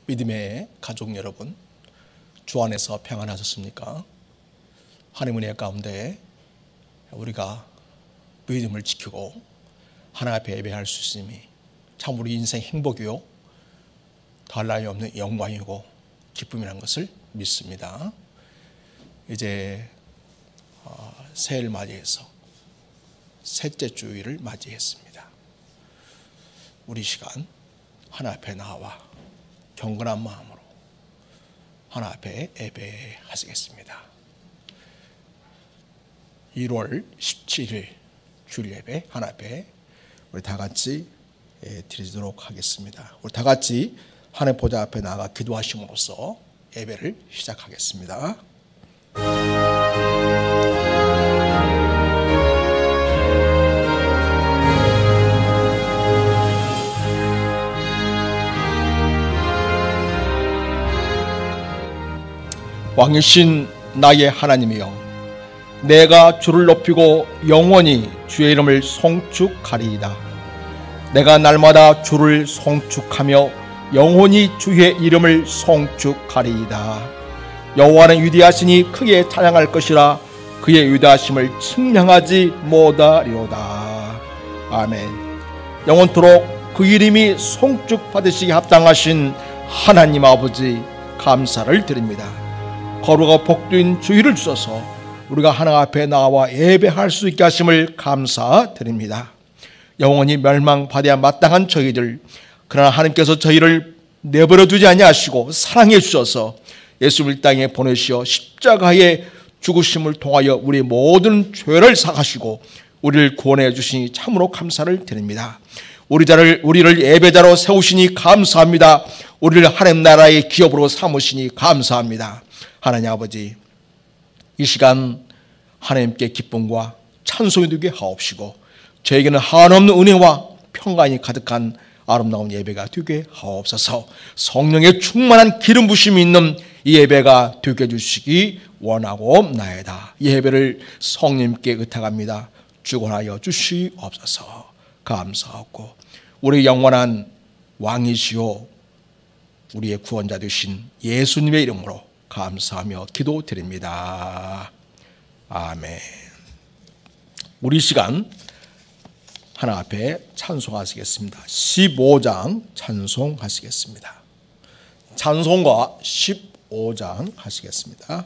믿음의 가족 여러분, 주 안에서 평안하셨습니까? 하나님 은혜 가운데 우리가 믿음을 지키고 하나님 앞에 예배할 수 있음이 참 우리 인생 행복이요 더할 나위 없는 영광이고 기쁨이라는 것을 믿습니다. 이제 새해를 맞이해서 셋째 주일을 맞이했습니다. 우리 시간 하나님 앞에 나와 경건한 마음으로 하나님 앞에 예배하시겠습니다. 1월 17일 주일 예배 하나님 앞에 우리 다 같이 드리도록 하겠습니다. 우리 다 같이 하나님 보좌 앞에 나가 기도하심으로써 예배를 시작하겠습니다. 왕이신 나의 하나님이여, 내가 주를 높이고 영원히 주의 이름을 송축하리이다. 내가 날마다 주를 송축하며 영원히 주의 이름을 송축하리이다. 여호와는 위대하시니 크게 찬양할 것이라. 그의 위대하심을 측량하지 못하리로다. 아멘. 영원토록 그 이름이 송축받으시기 합당하신 하나님 아버지, 감사를 드립니다. 거룩하고 복된 주일을 주셔서 우리가 하나님 앞에 나와 예배할 수 있게 하심을 감사드립니다. 영원히 멸망받아야 마땅한 저희들, 그러나 하나님께서 저희를 내버려 두지 아니하시고 사랑해 주셔서 예수를 땅에 보내시어 십자가의 죽으심을 통하여 우리 모든 죄를 사하시고 우리를 구원해 주시니 참으로 감사를 드립니다. 우리를 예배자로 세우시니 감사합니다. 우리를 하나님 나라의 기업으로 삼으시니 감사합니다. 하나님 아버지, 이 시간 하나님께 기쁨과 찬송이 되게 하옵시고 저에게는 한없는 은혜와 평강이 가득한 아름다운 예배가 되게 하옵소서. 성령의 충만한 기름 부심이 있는 이 예배가 되게 해주시기 원하옵나이다. 이 예배를 성령님께 의탁합니다. 주관하여 주시옵소서. 감사하고 우리 영원한 왕이시오 우리의 구원자 되신 예수님의 이름으로 감사하며 기도드립니다. 아멘. 우리 시간 하나 앞에 찬송하시겠습니다. 15장 찬송하시겠습니다. 찬송가 15장 하시겠습니다.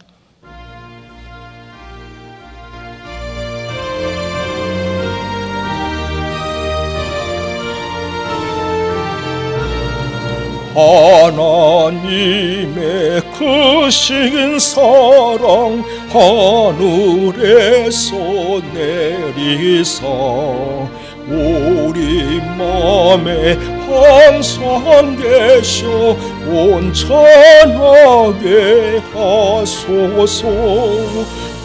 하나님의 크신 사랑 하늘에서 내리사 우리 맘에 항상 계셔 온전하게 하소서.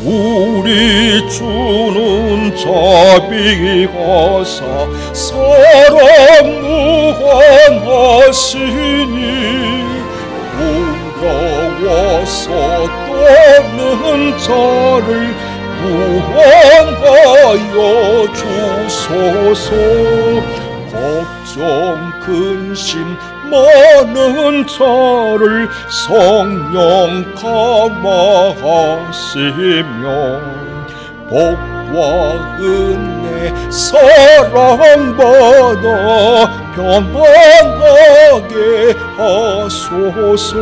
우리 주는 자비하사 사랑 무한하시니 두려워서 떠는 자를 구원하여 주소서. 걱정 근심 많은 자를 성령 감화하시며 복과 은혜 사랑받아 평안하게 하소서.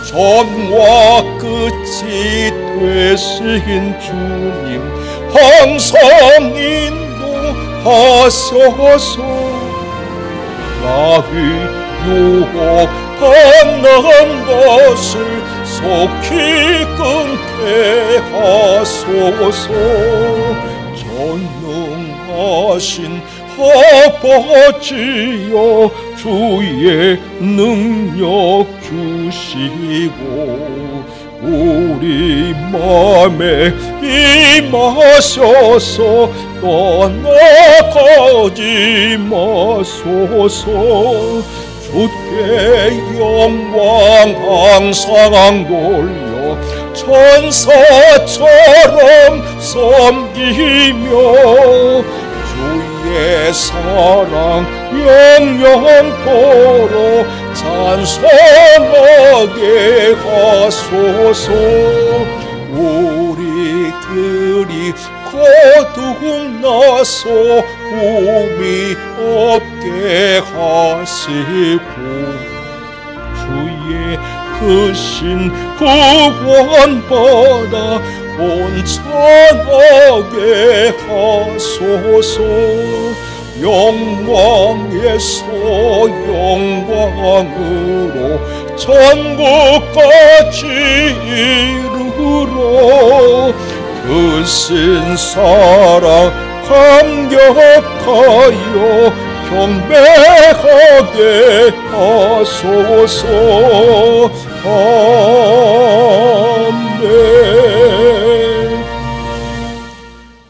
전과 끝이 되신 주님 항상 인도하소서. 나의 유혹 받는 것을 속히 끊게 하소서. 전능하신 아버지여 주의 능력 주시고 우리 맘에 임하셔서 떠나가지 마소서. 주께 영광 항상 돌려 천사처럼 섬기며 주의 주의 사랑 영영토록 찬송하게 하소서. 우리들이 거듭나서 꿈이 없게 하시고 주의 크신 구원받아 온전하게 하소서. 영광에서 영광으로 천국까지 이르러 그 신사랑 감격하여 경배하게 하소서. 아멘.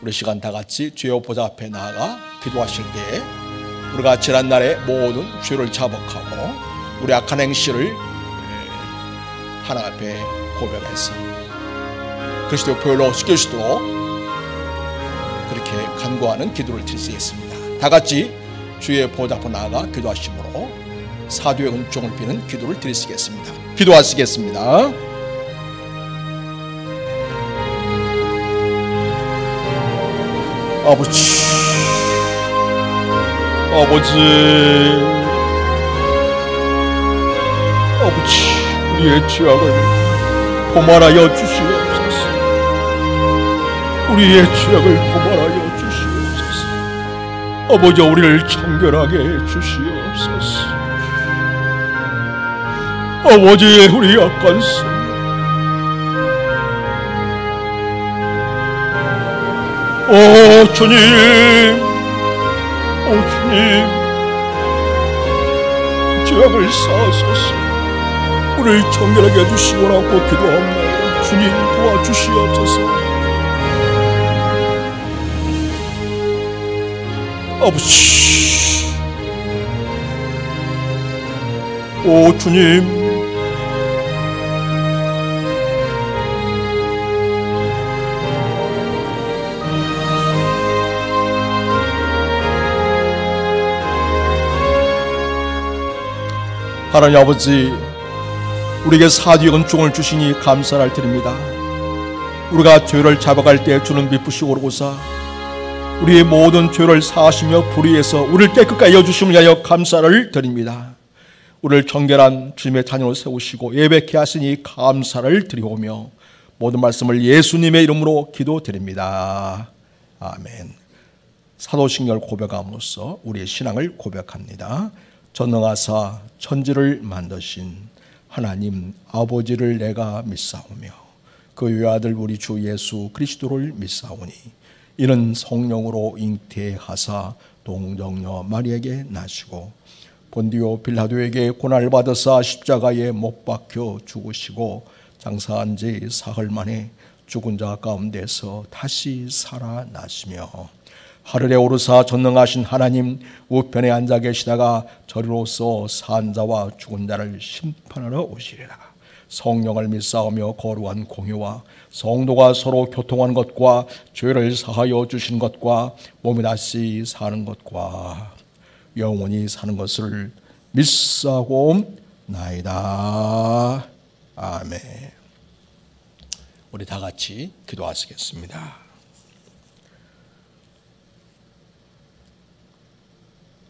우리 시간 다 같이 주의 보좌 앞에 나아가 기도하실 때 우리가 지난날의 모든 죄를 자복하고 우리 악한 행실을 하나님 앞에 고백해서 그리스도의 보혈로 씻길 수 있도록 그렇게 간구하는 기도를 드리겠습니다. 다 같이 주의 보좌 앞에 나아가 기도하심으로 사도의 은총을 비는 기도를 드리겠습니다. 기도하시겠습니다. 아버지, 우리의 죄악을 포말하여 주시옵소서. 우리의 죄악을 포말하여 주시옵소서. 아버지, 우리를 청결하게 해 주시옵소서. 아버지, 우리 약한 성 주님, 주님, 죄악을 사하소서. 우리를 청결하게 해주시오라고 기도합니다. 주님 도와주시옵소서. 아버지, 주님, 하나님 아버지, 우리에게 사도의 은총을 주시니 감사를 드립니다. 우리가 죄를 잡아갈 때 주는 미쁘시고 오르고사 우리의 모든 죄를 사하시며 불의해서 우리를 깨끗하게 하여 주심을 위하여 감사를 드립니다. 우리를 정결한 주님의 자녀로 세우시고 예배케 하시니 감사를 드리오며 모든 말씀을 예수님의 이름으로 기도드립니다. 아멘. 사도신경을 고백함으로써 우리의 신앙을 고백합니다. 전능하사 천지를 만드신 하나님 아버지를 내가 믿사오며 그 외아들 우리 주 예수 그리스도를 믿사오니 이는 성령으로 잉태하사 동정녀 마리에게 나시고 본디오 빌라도에게 고난을 받으사 십자가에 못 박혀 죽으시고 장사한 지 사흘 만에 죽은 자 가운데서 다시 살아나시며 하늘에 오르사 전능하신 하나님 우편에 앉아 계시다가 저리로서 산 자와 죽은 자를 심판하러 오시리라. 성령을 믿사오며 거룩한 공유와 성도가 서로 교통하는 것과 죄를 사하여 주신 것과 몸이 다시 사는 것과 영원히 사는 것을 믿사오고 나이다. 아멘. 우리 다 같이 기도하시겠습니다.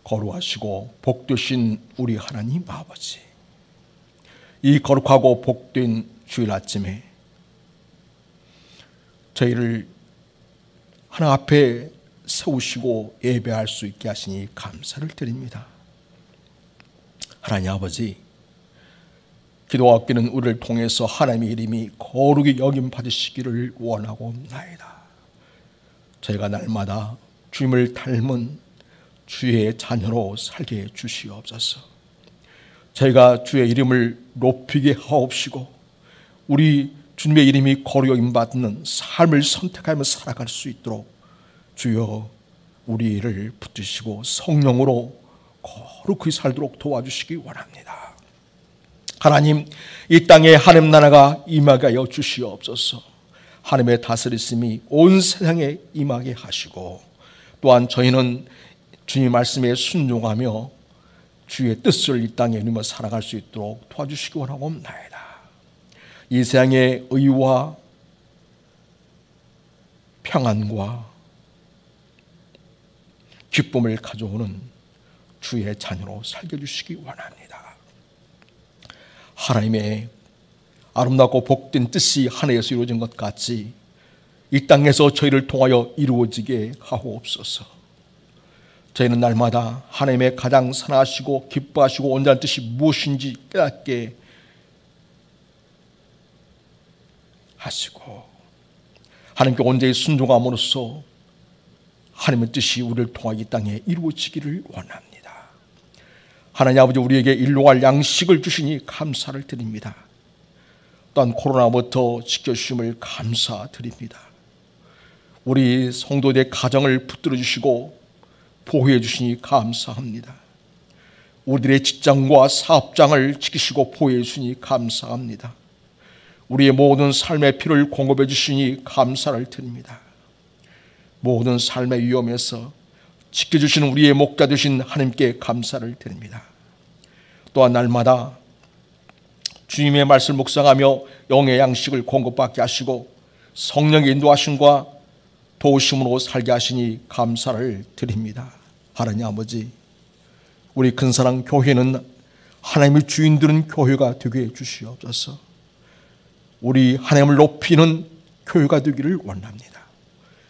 거룩하시고 복되신 우리 하나님 아버지, 이 거룩하고 복된 주일 아침에 저희를 하나님 앞에 세우시고 예배할 수 있게 하시니 감사를 드립니다. 하나님 아버지, 기도와 기는 우리를 통해서 하나님의 이름이 거룩히 여김 받으시기를 원하옵나이다. 저희가 날마다 주님을 닮은 주의 자녀로 살게 주시옵소서. 저희가 주의 이름을 높이게 하옵시고 우리 주님의 이름이 거룩히 여김 받는 삶을 선택하며 살아갈 수 있도록 주여 우리를 붙드시고 성령으로 거룩히 살도록 도와주시기 원합니다. 하나님, 이 땅에 하나님 나라가 임하게 하여 주시옵소서. 하나님의 다스리심이 온 세상에 임하게 하시고 또한 저희는 주님 말씀에 순종하며 주의 뜻을 이 땅에 이루며 살아갈 수 있도록 도와주시기 원하옵나이다. 이 세상의 의와 평안과 기쁨을 가져오는 주의 자녀로 살게 주시기 원합니다. 하나님의 아름답고 복된 뜻이 하늘에서 이루어진 것 같이 이 땅에서 저희를 통하여 이루어지게 하옵소서. 저희는 날마다 하나님의 가장 선하시고 기뻐하시고 온전한 뜻이 무엇인지 깨닫게 하시고 하나님께 온전히 순종함으로써 하나님의 뜻이 우리를 통하여 이 땅에 이루어지기를 원합니다. 하나님 아버지, 우리에게 일용할 양식을 주시니 감사를 드립니다. 또한 코로나부터 지켜주심을 감사드립니다. 우리 성도들의 가정을 붙들어 주시고 보호해 주시니 감사합니다. 우리들의 직장과 사업장을 지키시고 보호해 주시니 감사합니다. 우리의 모든 삶의 필요를 공급해 주시니 감사를 드립니다. 모든 삶의 위험에서 지켜주시는 우리의 목자 되신 하나님께 감사를 드립니다. 또한 날마다 주님의 말씀을 묵상하며 영의 양식을 공급받게 하시고 성령의 인도하심과 도우심으로 살게 하시니 감사를 드립니다. 하나님 아버지, 우리 큰사랑 교회는 하나님의 주인들은 교회가 되게 해주시옵소서. 우리 하나님을 높이는 교회가 되기를 원합니다.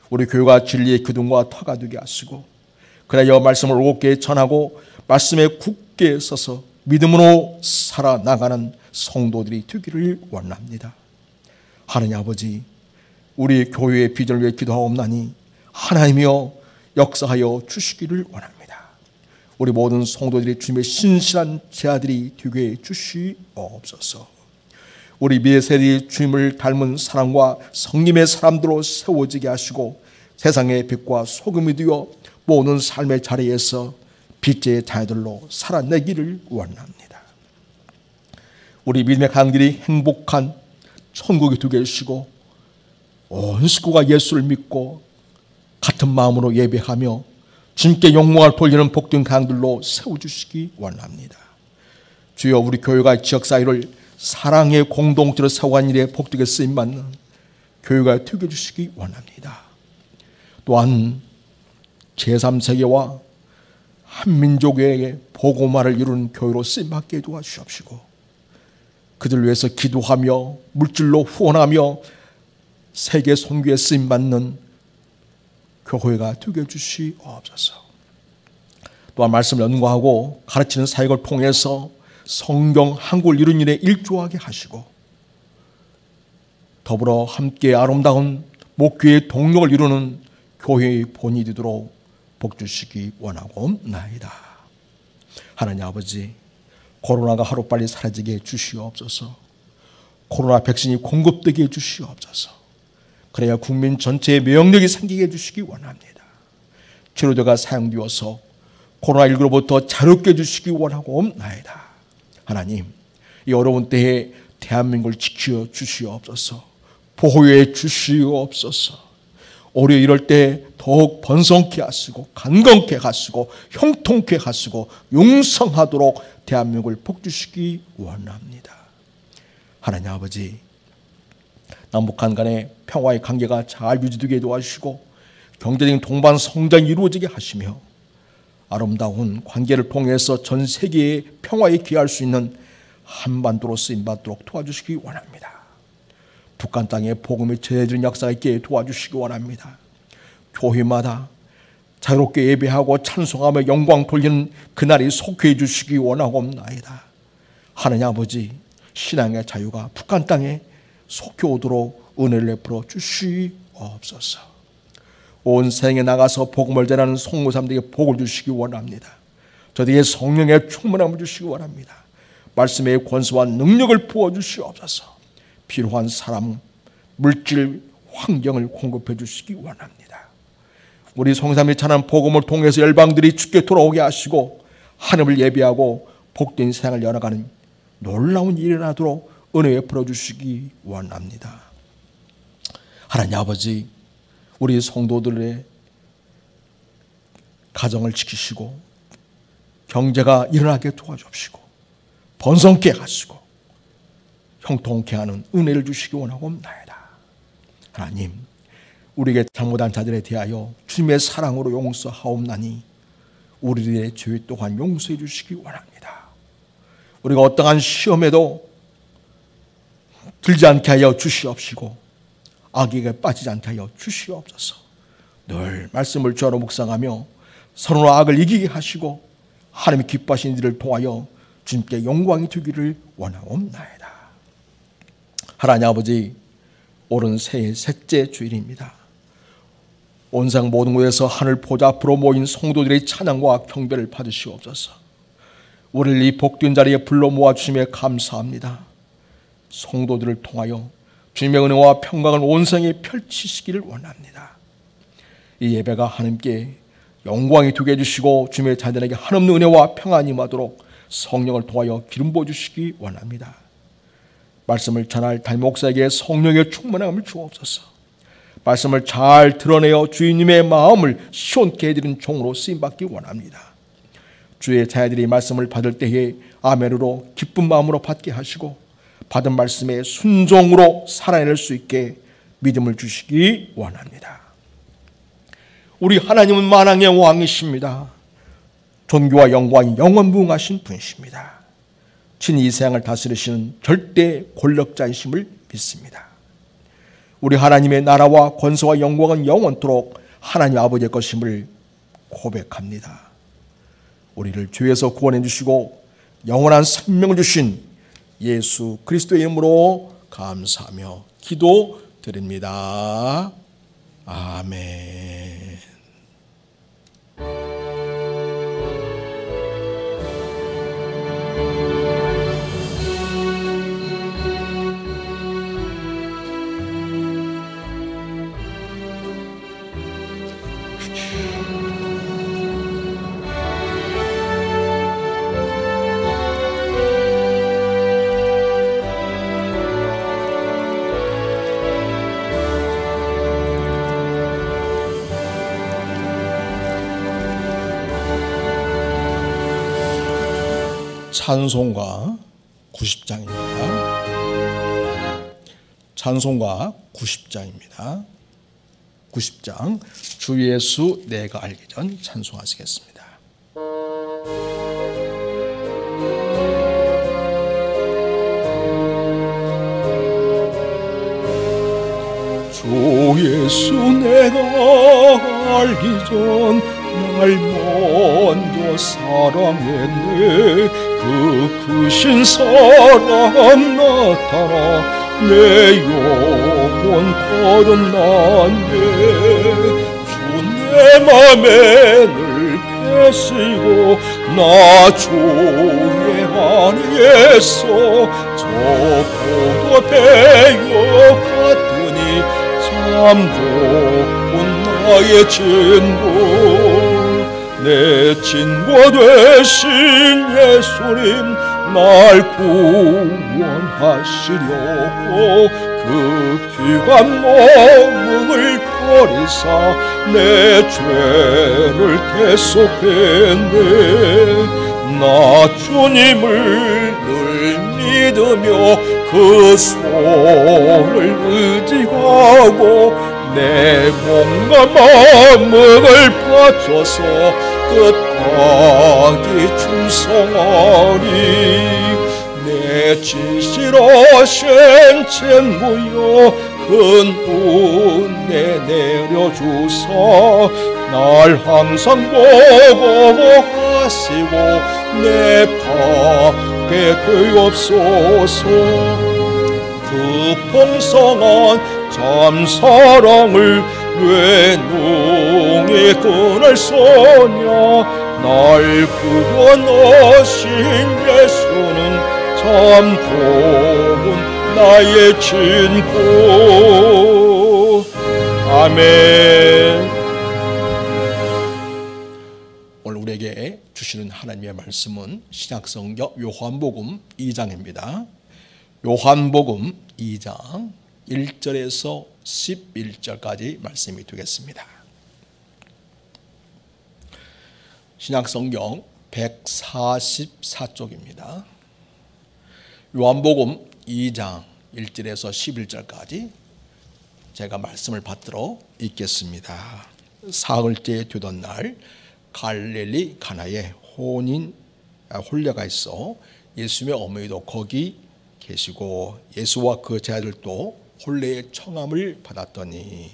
우리 교회가 진리의 기둥과 터가 되게 하시고 그래야 말씀을 옳게 전하고 말씀에 굳게 서서 믿음으로 살아나가는 성도들이 되기를 원합니다. 하나님 아버지, 우리 교회의 비전을 위해 기도하옵나니 하나님이여 역사하여 주시기를 원합니다. 우리 모든 성도들이 주님의 신실한 제자들이 되게 해주시옵소서. 우리 미래 세대의 주님을 닮은 사랑과 성님의 사람들로 세워지게 하시고 세상의 빛과 소금이 되어 모든 삶의 자리에서 빛의 자녀들로 살아내기를 원합니다. 우리 믿음의 가정들이 행복한 천국이 되게 해주시고 온 식구가 예수를 믿고 같은 마음으로 예배하며 주님께 영광을 돌리는 복된 가정들로 세워주시기 원합니다. 주여, 우리 교회가 지역사회를 사랑의 공동체로 세워가는 일에 복되게 쓰임받는 교회가 되게 해주시기 원합니다. 또한 제3세계와 한민족의 복음화를 이루는 교회로 쓰임받게 도와주시옵시고 그들을 위해서 기도하며 물질로 후원하며 세계 선교에 쓰임받는 교회가 되게 해주시옵소서. 또한 말씀을 연구하고 가르치는 사역을 통해서 성경 한국을 이룬 일에 일조하게 하시고 더불어 함께 아름다운 목교의 동력을 이루는 교회의 본이 되도록 복주시기 원하옵나이다. 하나님 아버지, 코로나가 하루빨리 사라지게 해주시옵소서. 코로나 백신이 공급되게 해주시옵소서. 그래야 국민 전체의 면역력이 생기게 해주시기 원합니다. 치료제가 사용되어서 코로나19로부터 자유롭게 해주시기 원하옵나이다. 하나님, 이 어려운 때에 대한민국을 지켜 주시옵소서. 보호해 주시옵소서. 올해 이럴 때 더욱 번성케 하시고 강건케 하시고 형통케 하시고 용성하도록 대한민국을 복주시기 원합니다. 하나님 아버지, 남북한 간의 평화의 관계가 잘 유지되게 도와주시고 경제적인 동반 성장이 이루어지게 하시며 아름다운 관계를 통해서 전 세계의 평화에 기여할 수 있는 한반도로 쓰임받도록 도와주시기 원합니다. 북한 땅에 복음이 전해지는 역사가 있게 도와주시기 원합니다. 교회마다 자유롭게 예배하고 찬송하며 영광 돌리는 그날이 속해 주시기 원하옵나이다. 하나님 아버지, 신앙의 자유가 북한 땅에 속해 오도록 은혜를 베풀어 주시옵소서. 온 세상에 나가서 복음을 전하는 성모사람들에게 복을 주시기 원합니다. 저들에게 성령의 충만함을 주시기 원합니다. 말씀의 권세와 능력을 부어주시옵소서. 필요한 사람, 물질, 환경을 공급해 주시기 원합니다. 우리 성삼이 전한 복음을 통해서 열방들이 주께 돌아오게 하시고 하나님을 예배하고 복된 세상을 열어가는 놀라운 일이 일어나도록 은혜 베풀어 주시기 원합니다. 하나님 아버지, 우리 성도들의 가정을 지키시고 경제가 일어나게 도와주시고 번성케 하시고 형통케 하는 은혜를 주시기 원하옵나이다. 하나님, 우리에게 잘못한 자들에 대하여 주님의 사랑으로 용서하옵나니 우리들의 죄 또한 용서해 주시기 원합니다. 우리가 어떠한 시험에도 들지 않게 하여 주시옵시고 악에게 빠지지 않게 하여 주시옵소서. 늘 말씀을 주하로 묵상하며 서로 악을 이기게 하시고 하나님이 기뻐하신 일을 통하여 주님께 영광이 되기를 원하옵나이다. 하나님 아버지, 오른 새해 셋째 주일입니다. 온 세상 모든 곳에서 하늘 보좌 앞으로 모인 성도들의 찬양과 경배를 받으시옵소서. 우리를 이 복된 자리에 불러 모아주심에 감사합니다. 성도들을 통하여 주님의 은혜와 평강을 온 세상에 펼치시기를 원합니다. 이 예배가 하나님께 영광이 되게 해주시고 주님의 자녀에게 한없는 은혜와 평안이 임하도록 성령을 통하여 기름 부어주시기 원합니다. 말씀을 전할 담임 목사에게 성령의 충만함을 주옵소서. 말씀을 잘 드러내어 주님의 마음을 시원케 해드리는 종으로 쓰임받기 원합니다. 주의 자녀들이 말씀을 받을 때에 아멘으로 기쁜 마음으로 받게 하시고 받은 말씀에 순종으로 살아낼 수 있게 믿음을 주시기 원합니다. 우리 하나님은 만왕의 왕이십니다. 존귀와 영광이 영원무궁하신 분이십니다. 친히 이 세상을 다스리시는 절대 권력자이심을 믿습니다. 우리 하나님의 나라와 권세와 영광은 영원토록 하나님 아버지의 것임을 고백합니다. 우리를 죄에서 구원해 주시고 영원한 생명을 주신 예수 그리스도의 이름으로 감사하며 기도드립니다. 아멘. 찬송가 90장입니다. 찬송가 90장입니다. 90장 주 예수 내가 알기 전 찬송하시겠습니다. 주 예수 내가 알기 전 날 먼저 사랑했네. 그 크신 사랑 나타나 내 영혼 거듭났네. 주 내 맘에 늘 계시고 나 주의 안에서 저 포도 되어 갔더니 참 좋은 나의 친구. 내 친구 되신 예수님 날 구원하시려고 그 귀한 몸을 버리사 내 죄를 대속했네. 나 주님을 늘 믿으며 그 손을 의지하고 내 몸과 마음을 바쳐서 끝까지 충성하리. 내 진실하신 친구여 큰 은혜 내려주사 날 항상 보호하시고 내 밖에 되옵소서. 그 풍성한 참 사랑을 왜 능히 끊을 소냐. 날 구원하신 예수는 참 좋은 나의 친구. 아멘. 오늘 우리에게 주시는 하나님의 말씀은 신약성경 요한복음 2장입니다. 요한복음 2장 1절에서 11절까지 말씀이 되겠습니다. 신약성경 144쪽입니다. 요한복음 2장 1절에서 11절까지 제가 말씀을 받들어 읽겠습니다. 사흘째 되던 날 갈릴리 가나에 혼례가 있어 예수님의 어머니도 거기 계시고 예수와 그 제자들도 혼례의 청함을 받았더니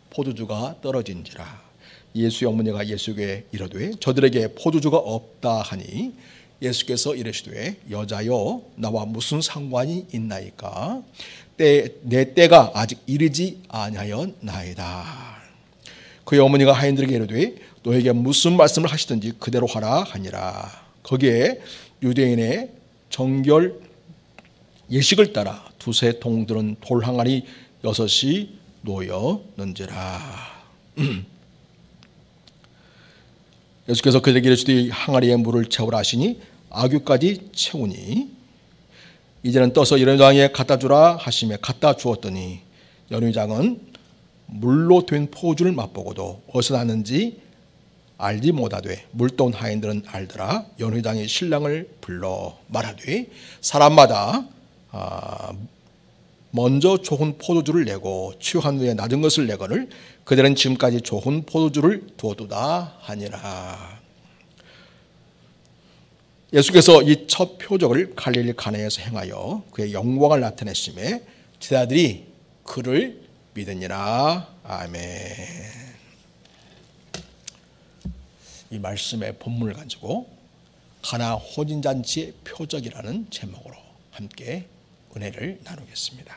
포도주가 떨어진지라. 예수의 어머니가 예수에게 이르되 저들에게 포도주가 없다 하니 예수께서 이르시되 여자여 나와 무슨 상관이 있나이까 내 때가 아직 이르지 아니하였나이다. 그의 어머니가 하인들에게 이르되 너에게 무슨 말씀을 하시든지 그대로 하라 하니라. 거기에 유대인의 정결 예식을 따라 두세 통 들은 돌 항아리 6이 놓였는지라. 예수께서 그들에게 이르시되 항아리에 물을 채우라 하시니 아귀까지 채우니 이제는 떠서 연회장에 갖다 주라 하시매 갖다 주었더니 연회장은 물로 된 포도주를 맛보고도 어디서 났는지 알지 못하되 물떠온 하인들은 알더라. 연회장이 신랑을 불러 말하되 사람마다 먼저 좋은 포도주를 내고 취한 후에 낮은 것을 내거늘 그들은 지금까지 좋은 포도주를 두었도다 하니라. 예수께서 이 첫 표적을 갈릴리 가나에서 행하여 그의 영광을 나타내심에 제자들이 그를 믿으니라. 아멘. 이 말씀의 본문을 가지고 가나 혼인잔치의 표적이라는 제목으로 함께 은혜를 나누겠습니다.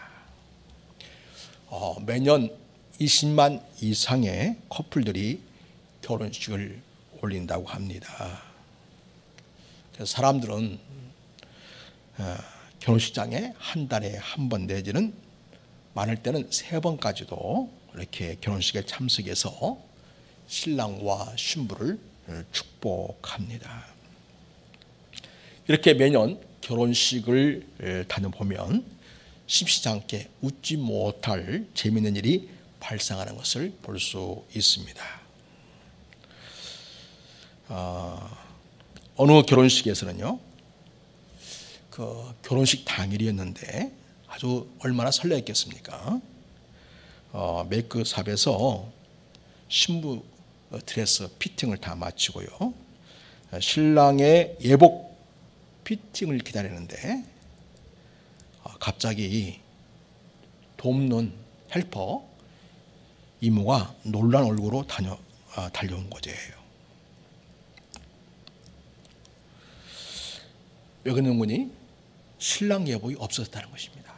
매년 20만 이상의 커플들이 결혼식을 올린다고 합니다. 그래서 사람들은 결혼식장에 한 달에 한 번 내지는 많을 때는 3번까지도 이렇게 결혼식에 참석해서 신랑과 신부를 축복합니다. 이렇게 매년 결혼식을 다녀보면 심시지 않게 웃지 못할 재미있는 일이 발생하는 것을 볼 수 있습니다. 어느 결혼식에서는요, 그 결혼식 당일이었는데 아주 얼마나 설레었겠습니까? 메이크업샵에서 신부 드레스 피팅을 다 마치고요, 신랑의 예복 피팅을 기다리는데 갑자기 돕는 헬퍼 이모가 놀란 얼굴로 달려온 거예요. 왜 그러는 거니? 신랑 예복이 없어졌다는 것입니다.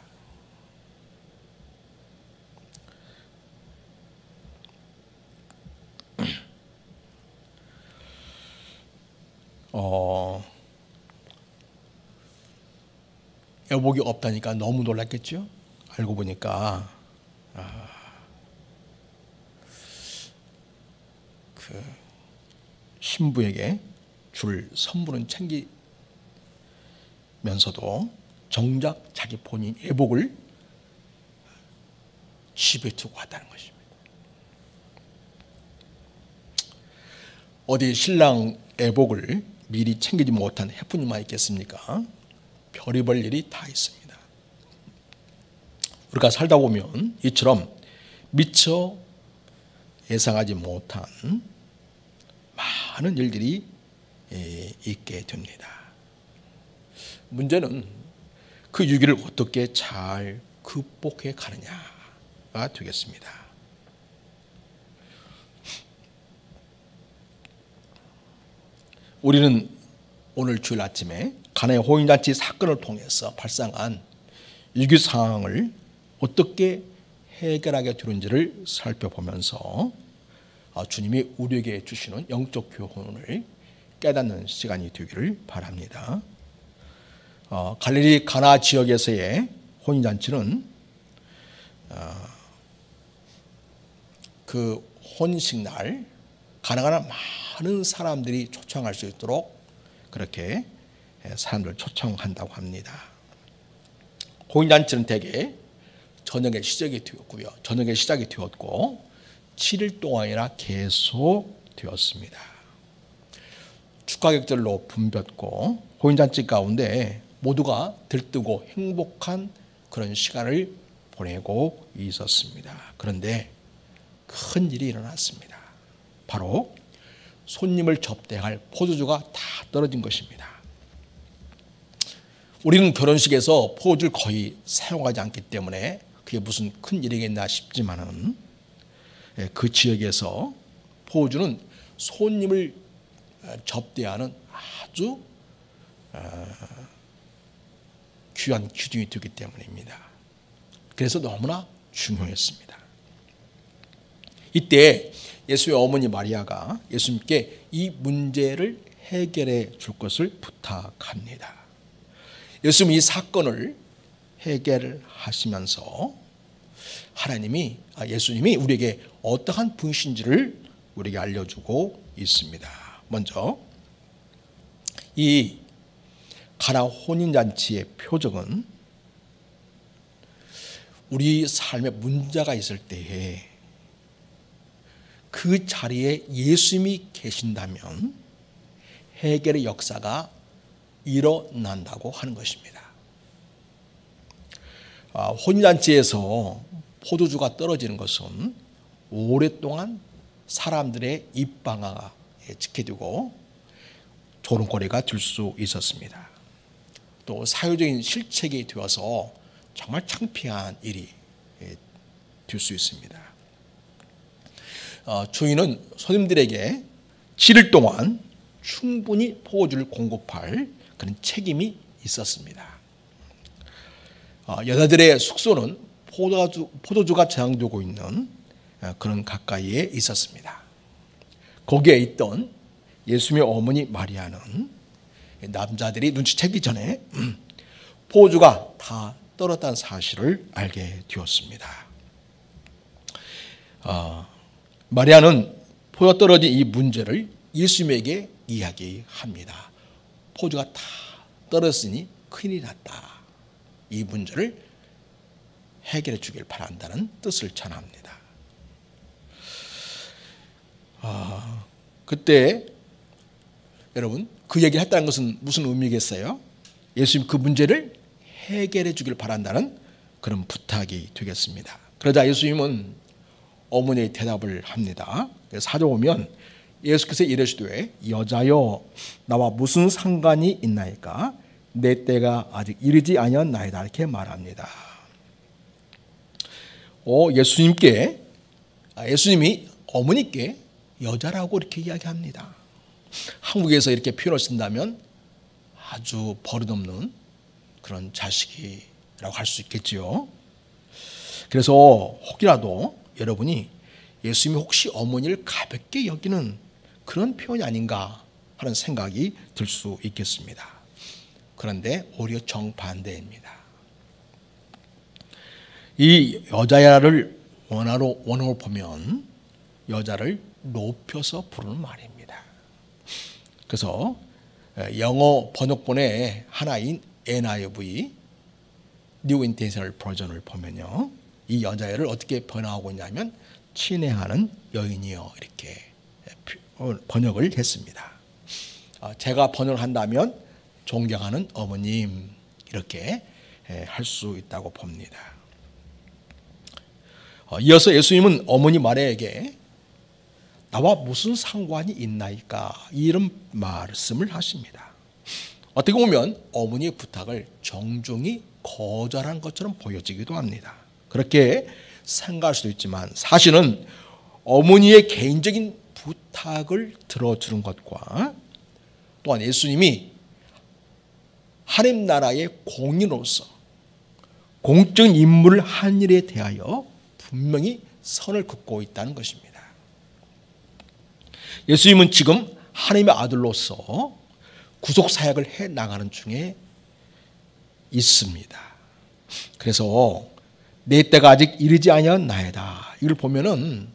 예복이 없다니까 너무 놀랐겠죠? 알고 보니까 그 신부에게 줄 선물은 챙기면서도 정작 자기 본인 예복을 집에 두고 왔다는 것입니다. 어디 신랑 예복을 미리 챙기지 못한 해프닝만 있겠습니까? 별의별 일이 다 있습니다. 우리가 살다 보면 이처럼 미처 예상하지 못한 많은 일들이 있게 됩니다. 문제는 그 위기를 어떻게 잘 극복해 가느냐가 되겠습니다. 우리는 오늘 주일 아침에 가나의 혼인잔치 사건을 통해서 발생한 위기 상황을 어떻게 해결하게 되는지를 살펴보면서 주님이 우리에게 주시는 영적 교훈을 깨닫는 시간이 되기를 바랍니다. 갈릴리 가나 지역에서의 혼인잔치는 그 혼인식 날 가나가나 많은 사람들이 초청할 수 있도록 그렇게 사람들을 초청한다고 합니다. 혼인잔치는 대개 저녁에 시작이 되었고요. 저녁에 시작이 되었고 7일 동안이나 계속 되었습니다. 축하객들로 붐볐고 호인잔치 가운데 모두가 들뜨고 행복한 그런 시간을 보내고 있었습니다. 그런데 큰 일이 일어났습니다. 바로 손님을 접대할 포도주가 다 떨어진 것입니다. 우리는 결혼식에서 포도주를 거의 사용하지 않기 때문에 그게 무슨 큰 일이겠나 싶지만은 그 지역에서 포도주는 손님을 접대하는 아주 귀한 기둥이 되기 때문입니다. 그래서 너무나 중요했습니다. 이때 예수의 어머니 마리아가 예수님께 이 문제를 해결해 줄 것을 부탁합니다. 예수님이 이 사건을 해결하시면서 예수님이 우리에게 어떠한 분이신지를 우리에게 알려주고 있습니다. 먼저 이 가나 혼인잔치의 표적은 우리 삶에 문제가 있을 때에 그 자리에 예수님이 계신다면 해결의 역사가 일어난다고 하는 것입니다. 혼인잔치에서 포도주가 떨어지는 것은 오랫동안 사람들의 입방아에 지켜두고 조롱거리가 될 수 있었습니다. 또 사회적인 실책이 되어서 정말 창피한 일이 될 수 있습니다. 주인은 손님들에게 7일 동안 충분히 포도주를 공급할 그런 책임이 있었습니다. 여자들의 숙소는 포도주가 저장되고 있는 그런 가까이에 있었습니다. 거기에 있던 예수님의 어머니 마리아는 남자들이 눈치채기 전에 포도주가 다 떨었다는 사실을 알게 되었습니다. 마리아는 포도가 떨어진 이 문제를 예수님에게 이야기합니다. 포도주가 다 떨어졌으니 큰일이 났다. 이 문제를 해결해 주길 바란다는 뜻을 전합니다. 그때 여러분 그 얘기를 했다는 것은 무슨 의미겠어요? 예수님 그 문제를 해결해 주길 바란다는 그런 부탁이 되겠습니다. 그러자 예수님은 어머니의 대답을 합니다. 사절 보면 예수께서 이르시되 여자여 나와 무슨 상관이 있나이까 내 때가 아직 이르지 아니었나이다 이렇게 말합니다. 예수님이 어머니께 여자라고 이렇게 이야기합니다. 한국에서 이렇게 표현을 쓴다면 아주 버릇없는 그런 자식이라고 할 수 있겠지요. 그래서 혹이라도 여러분이 예수님이 혹시 어머니를 가볍게 여기는 그런 표현이 아닌가 하는 생각이 들 수 있겠습니다. 그런데 오히려 정반대입니다. 이 여자야를 원어로 보면 여자를 높여서 부르는 말입니다. 그래서 영어 번역본의 하나인 NIV New International Version을 보면요, 이 여자애를 어떻게 번역하고 있냐면 친애하는 여인이요 이렇게 번역을 했습니다. 제가 번역을 한다면 존경하는 어머님 이렇게 할 수 있다고 봅니다. 이어서 예수님은 어머니 마리아에게 나와 무슨 상관이 있나이까 이런 말씀을 하십니다. 어떻게 보면 어머니의 부탁을 정중히 거절한 것처럼 보여지기도 합니다. 그렇게 생각할 수도 있지만 사실은 어머니의 개인적인 부탁을 들어주는 것과 또한 예수님이 하나님 나라의 공인으로서 공적인 임무를 한 일에 대하여 분명히 선을 긋고 있다는 것입니다. 예수님은 지금 하나님의 아들로서 구속 사역을 해 나가는 중에 있습니다. 그래서 내 때가 아직 이르지 아니하였나이다. 이걸 보면은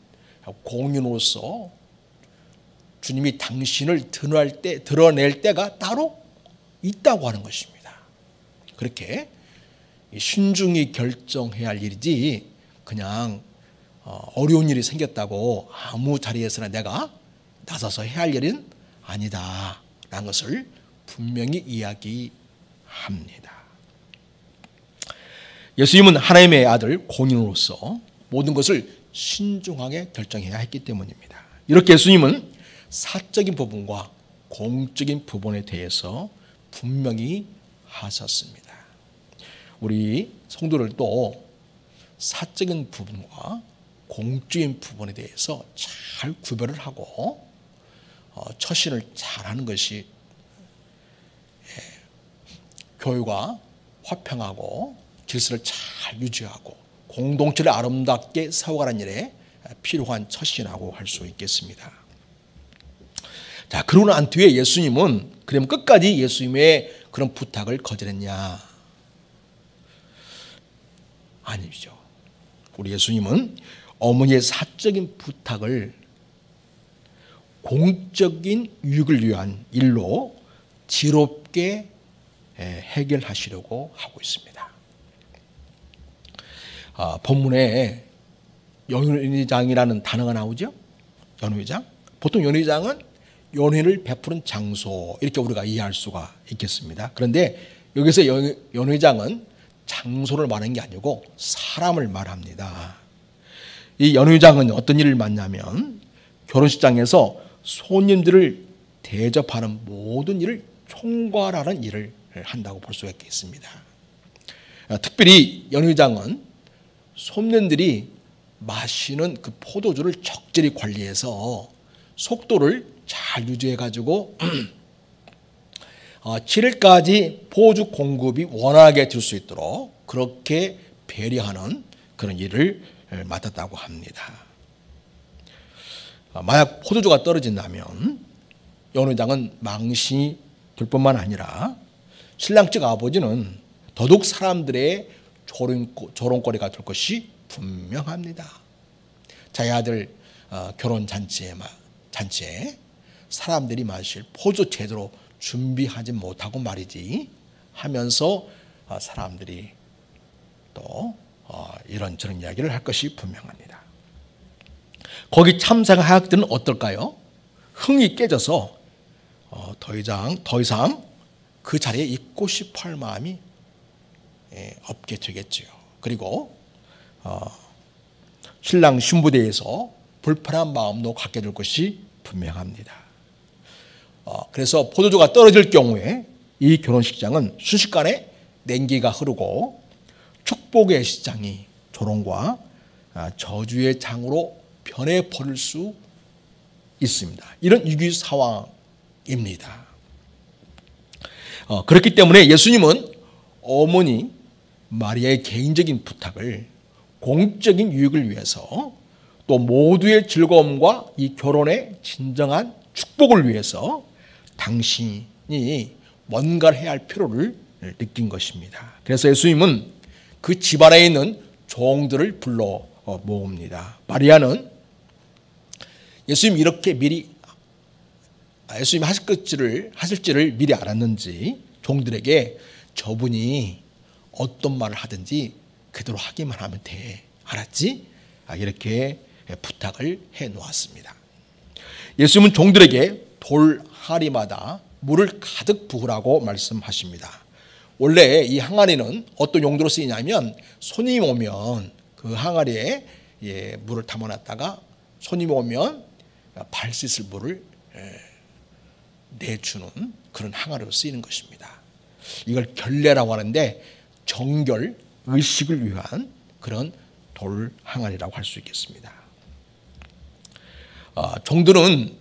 공인으로서 주님이 당신을 드러낼 때가 따로 있다고 하는 것입니다. 그렇게 신중히 결정해야 할 일이지 그냥 어려운 일이 생겼다고 아무 자리에서나 내가 나서서 해야 할 일은 아니다 라는 것을 분명히 이야기합니다. 예수님은 하나님의 아들 공인으로서 모든 것을 신중하게 결정해야 했기 때문입니다. 이렇게 예수님은 사적인 부분과 공적인 부분에 대해서 분명히 하셨습니다. 우리 성도들도 사적인 부분과 공적인 부분에 대해서 잘 구별을 하고 처신을 잘하는 것이 교회가 화평하고 질서를 잘 유지하고 공동체를 아름답게 세워가는 일에 필요한 처신이라고 할 수 있겠습니다. 자, 그러고 난 뒤에 예수님은 그러면 끝까지 예수님의 그런 부탁을 거절했냐? 아니죠. 우리 예수님은 어머니의 사적인 부탁을 공적인 유익을 위한 일로 지롭게 해결하시려고 하고 있습니다. 본문에 연회장이라는 단어가 나오죠. 연회장. 보통 연회장은 연회를 베푸는 장소 이렇게 우리가 이해할 수가 있겠습니다. 그런데 여기서 연회장은 장소를 말하는 게 아니고 사람을 말합니다. 이 연회장은 어떤 일을 맡냐면 결혼식장에서 손님들을 대접하는 모든 일을 총괄하는 일을 한다고 볼 수가 있겠습니다. 특별히 연회장은 손님들이 마시는 그 포도주를 적절히 관리해서 속도를 잘 유지해가지고 7일까지 포주 공급이 원활하게 될 수 있도록 그렇게 배려하는 그런 일을 맡았다고 합니다. 만약 포도주가 떨어진다면 연회장은 망신이 될 뿐만 아니라 신랑 측 아버지는 더더욱 사람들의 조롱거리가 될 것이 분명합니다. 자기 아들 결혼 잔치에 사람들이 마실 포도 제대로 준비하지 못하고 말이지 하면서 사람들이 또 이런저런 이야기를 할 것이 분명합니다. 거기 참석한 하객들은 어떨까요? 흥이 깨져서 더 이상 그 자리에 있고 싶어 할 마음이 없게 되겠죠. 그리고 신랑 신부대에서 불편한 마음도 갖게 될 것이 분명합니다. 그래서 포도주가 떨어질 경우에 이 결혼식장은 순식간에 냉기가 흐르고 축복의 시장이 조롱과 저주의 장으로 변해버릴 수 있습니다. 이런 위기 상황입니다. 그렇기 때문에 예수님은 어머니 마리아의 개인적인 부탁을 공적인 유익을 위해서 또 모두의 즐거움과 이 결혼의 진정한 축복을 위해서 당신이 뭔가를 해야 할 필요를 느낀 것입니다. 그래서 예수님은 그 집안에 있는 종들을 불러 모읍니다. 마리아는 예수님 이렇게 미리 예수님 하실지를 미리 알았는지 종들에게 저분이 어떤 말을 하든지 그대로 하기만 하면 돼. 알았지? 이렇게 부탁을 해 놓았습니다. 예수님은 종들에게 돌 항아리마다 물을 가득 부으라고 말씀하십니다. 원래 이 항아리는 어떤 용도로 쓰이냐면 손님이 오면 그 항아리에 물을 담아놨다가 손님이 오면 발 씻을 물을 내주는 그런 항아리로 쓰이는 것입니다. 이걸 결례라고 하는데 정결, 의식을 위한 그런 돌 항아리라고 할 수 있겠습니다. 종들은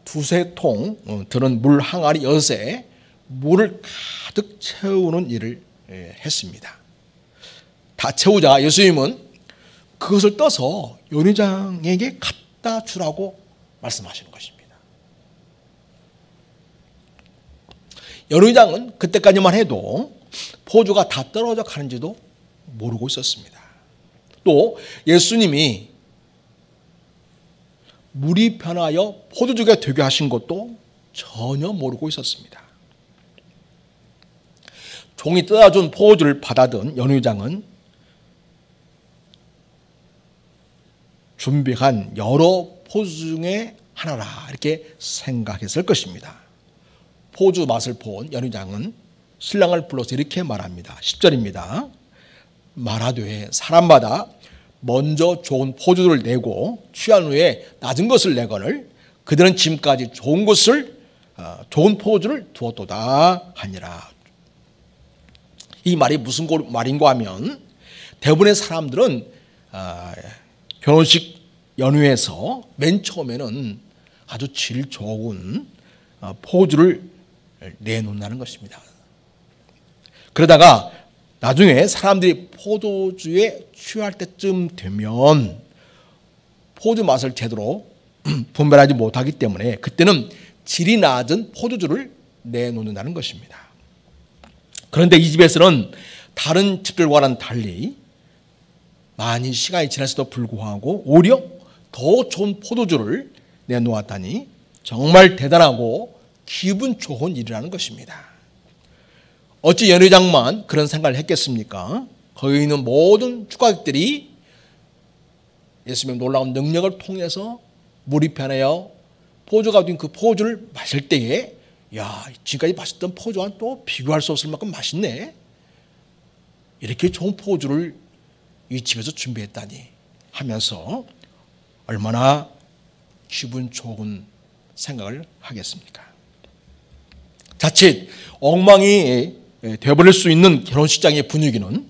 두세 통 들은 물 항아리 6에 물을 가득 채우는 일을 했습니다. 다 채우자 예수님은 그것을 떠서 연회장에게 갖다 주라고 말씀하시는 것입니다. 연회장은 그때까지만 해도 포도주가 다 떨어져 가는지도 모르고 있었습니다. 또 예수님이 물이 변하여 포도주가 되게 하신 것도 전혀 모르고 있었습니다. 종이 떠다준 포도주를 받아든 연회장은 준비한 여러 포도주 중에 하나라 이렇게 생각했을 것입니다. 포주 맛을 본 연회장은 신랑을 불러서 이렇게 말합니다. 10절입니다. 말하되 사람마다 먼저 좋은 포주를 내고 취한 후에 낮은 것을 내거늘 그들은 지금까지 좋은 포주를 두었도다 하니라. 이 말이 무슨 말인가 하면 대부분의 사람들은 결혼식 연회에서 맨 처음에는 아주 질 좋은 포주를 내놓는다는 것입니다. 그러다가 나중에 사람들이 포도주에 취할 때쯤 되면 포주 맛을 제대로 분별하지 못하기 때문에 그때는 질이 낮은 포도주를 내놓는다는 것입니다. 그런데 이 집에서는 다른 집들과는 달리 많이 시간이 지났음에도 불구하고 오히려 더 좋은 포도주를 내놓았다니 정말 대단하고 기분 좋은 일이라는 것입니다. 어찌 연회장만 그런 생각을 했겠습니까? 거기 있는 모든 축가객들이 예수님의 놀라운 능력을 통해서 물이 변하여 포주가 얻은 그 포주를 마실 때에 야, 지금까지 마셨던 포주와는 또 비교할 수 없을 만큼 맛있네. 이렇게 좋은 포주를 이 집에서 준비했다니 하면서 얼마나 기분 좋은 생각을 하겠습니까? 자칫 엉망이 되어버릴 수 있는 결혼식장의 분위기는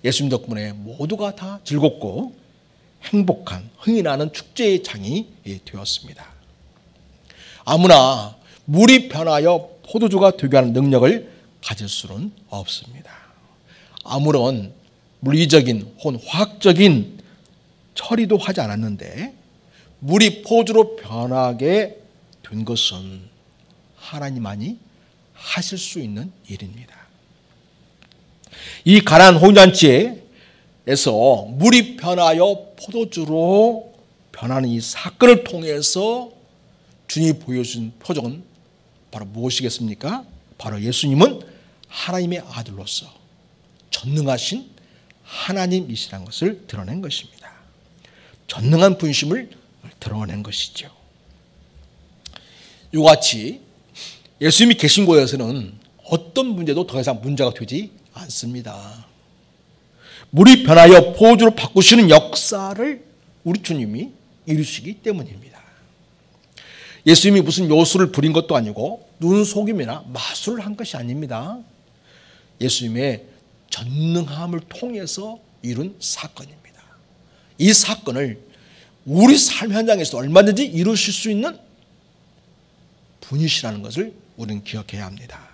예수님 덕분에 모두가 다 즐겁고 행복한 흥이 나는 축제의 장이 되었습니다. 아무나 물이 변하여 포도주가 되게 하는 능력을 가질 수는 없습니다. 아무런 물리적인 혹은 화학적인 처리도 하지 않았는데 물이 포도주로 변하게 된 것은 하나님만이 하실 수 있는 일입니다. 이 가나안 혼인잔치에서 물이 변하여 포도주로 변하는 이 사건을 통해서 주님이 보여준 표정은 바로 무엇이겠습니까? 바로 예수님은 하나님의 아들로서 전능하신 하나님이시라는 것을 드러낸 것입니다. 전능한 분심을 드러낸 것이죠. 이와 같이 예수님이 계신 곳에서는 어떤 문제도 더 이상 문제가 되지 않습니다. 물이 변하여 포도주로 바꾸시는 역사를 우리 주님이 이루시기 때문입니다. 예수님이 무슨 요술을 부린 것도 아니고 눈속임이나 마술을 한 것이 아닙니다. 예수님의 전능함을 통해서 이룬 사건입니다. 이 사건을 우리 삶 현장에서 얼마든지 이루실 수 있는 분이시라는 것을 우리는 기억해야 합니다.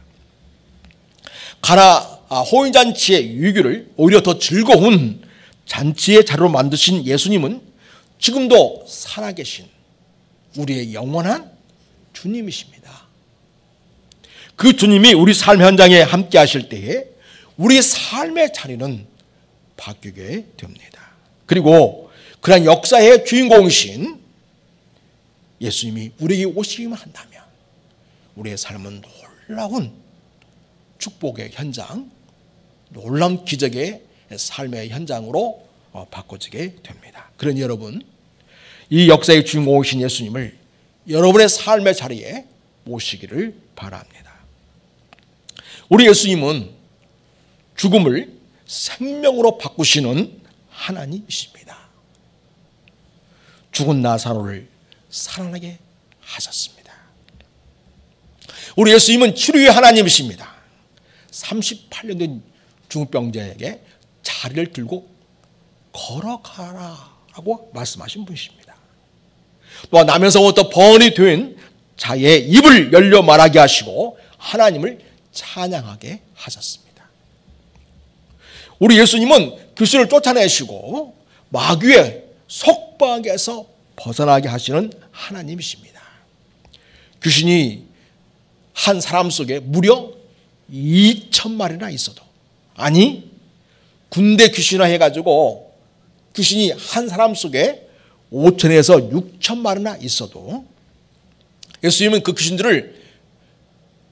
혼인잔치의 유교를 오히려 더 즐거운 잔치의 자료로 만드신 예수님은 지금도 살아계신 우리의 영원한 주님이십니다. 그 주님이 우리 삶 현장에 함께 하실 때에 우리의 삶의 자리는 바뀌게 됩니다. 그리고 그런 역사의 주인공이신 예수님이 우리에게 오시기만 한다면 우리의 삶은 놀라운 축복의 현장, 놀라운 기적의 삶의 현장으로 바꿔지게 됩니다. 그러니 여러분, 이 역사의 주인공이신 예수님을 여러분의 삶의 자리에 모시기를 바랍니다. 우리 예수님은 죽음을 생명으로 바꾸시는 하나님이십니다. 죽은 나사로를 살아나게 하셨습니다. 우리 예수님은 치료의 하나님이십니다. 38년 된 중풍병자에게 자리를 들고 걸어가라라고 말씀하신 분이십니다. 또한 나면서부터 번이 된 자의 입을 열려 말하게 하시고 하나님을 찬양하게 하셨습니다. 우리 예수님은 귀신을 쫓아내시고 마귀의 속박에서 벗어나게 하시는 하나님이십니다. 귀신이 한 사람 속에 무려 2,000마리나 있어도, 아니 군대 귀신화 해가지고 귀신이 한 사람 속에 5,000에서 6,000마리나 있어도 예수님은 그 귀신들을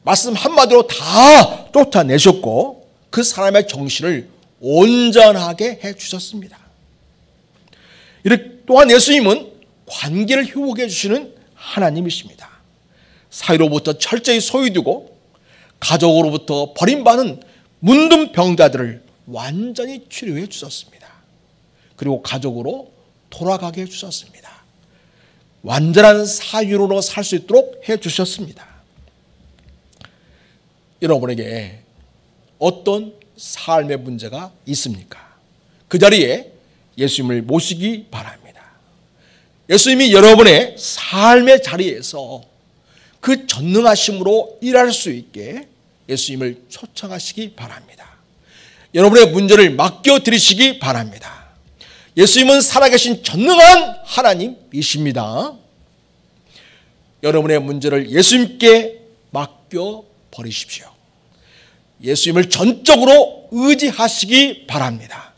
말씀 한마디로 다 쫓아내셨고 그 사람의 정신을 온전하게 해주셨습니다. 또한 예수님은 관계를 회복해 주시는 하나님이십니다. 사이로부터 철저히 소유되고 가족으로부터 버림받은 문둥 병자들을 완전히 치료해 주셨습니다. 그리고 가족으로 돌아가게 해 주셨습니다. 완전한 사유로 살 수 있도록 해 주셨습니다. 여러분에게 어떤 삶의 문제가 있습니까? 그 자리에 예수님을 모시기 바랍니다. 예수님이 여러분의 삶의 자리에서 그 전능하심으로 일할 수 있게 예수님을 초청하시기 바랍니다. 여러분의 문제를 맡겨드리시기 바랍니다. 예수님은 살아계신 전능한 하나님이십니다. 여러분의 문제를 예수님께 맡겨버리십시오. 예수님을 전적으로 의지하시기 바랍니다.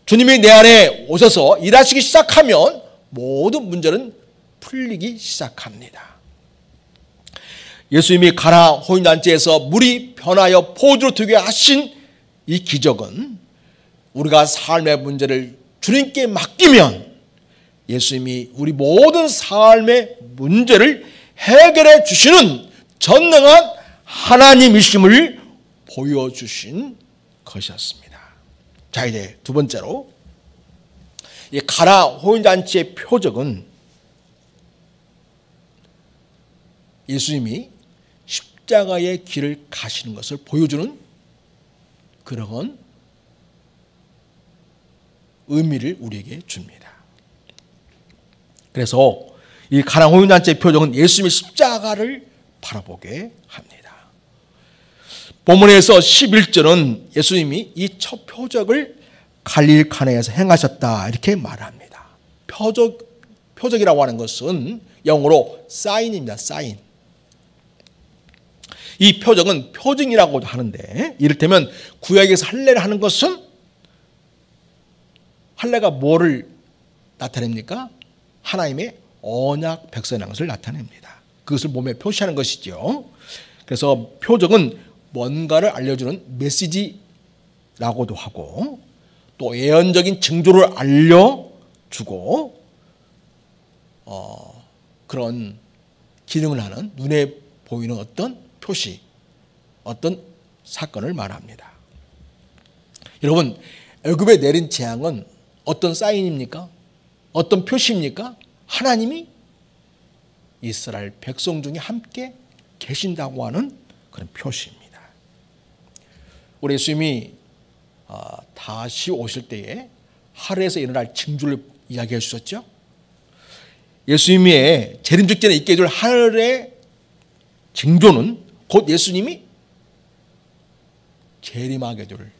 주님이 내 안에 오셔서 일하시기 시작하면 모든 문제는 풀리기 시작합니다. 예수님이 가나 호인잔치에서 물이 변하여 포도주로 되게 하신 이 기적은 우리가 삶의 문제를 주님께 맡기면 예수님이 우리 모든 삶의 문제를 해결해 주시는 전능한 하나님이심을 보여주신 것이었습니다. 자, 이제 두 번째로 이 가나 호인잔치의 표적은 예수님이 십자가의 길을 가시는 것을 보여주는 그런 의미를 우리에게 줍니다. 그래서 이 가나 호인잔치의 표적은 예수님의 십자가를 바라보게 합니다. 본문에서 11절은 예수님이 이 첫 표적을 갈릴리 가나에서 행하셨다 이렇게 말합니다. 표적이라고 하는 것은 영어로 사인입니다. 사인. 이 표적은 표징이라고도 하는데, 이를테면 구약에서 할례를 하는 것은 할례가 뭐를 나타냅니까? 하나님의 언약 백성의 것을 나타냅니다. 그것을 몸에 표시하는 것이죠. 그래서 표적은 뭔가를 알려주는 메시지라고도 하고, 또 예언적인 징조를 알려주고 그런 기능을 하는 눈에 보이는 어떤 표시, 어떤 사건을 말합니다. 여러분, 애굽에 내린 재앙은 어떤 사인입니까? 어떤 표시입니까? 하나님이 이스라엘 백성 중에 함께 계신다고 하는 그런 표시입니다. 우리 예수님이 다시 오실 때에 하늘에서 일어날 징조를 이야기해 주셨죠. 예수님의 재림 직전에 있게 될 하늘의 징조는 곧 예수님이 재림하게 될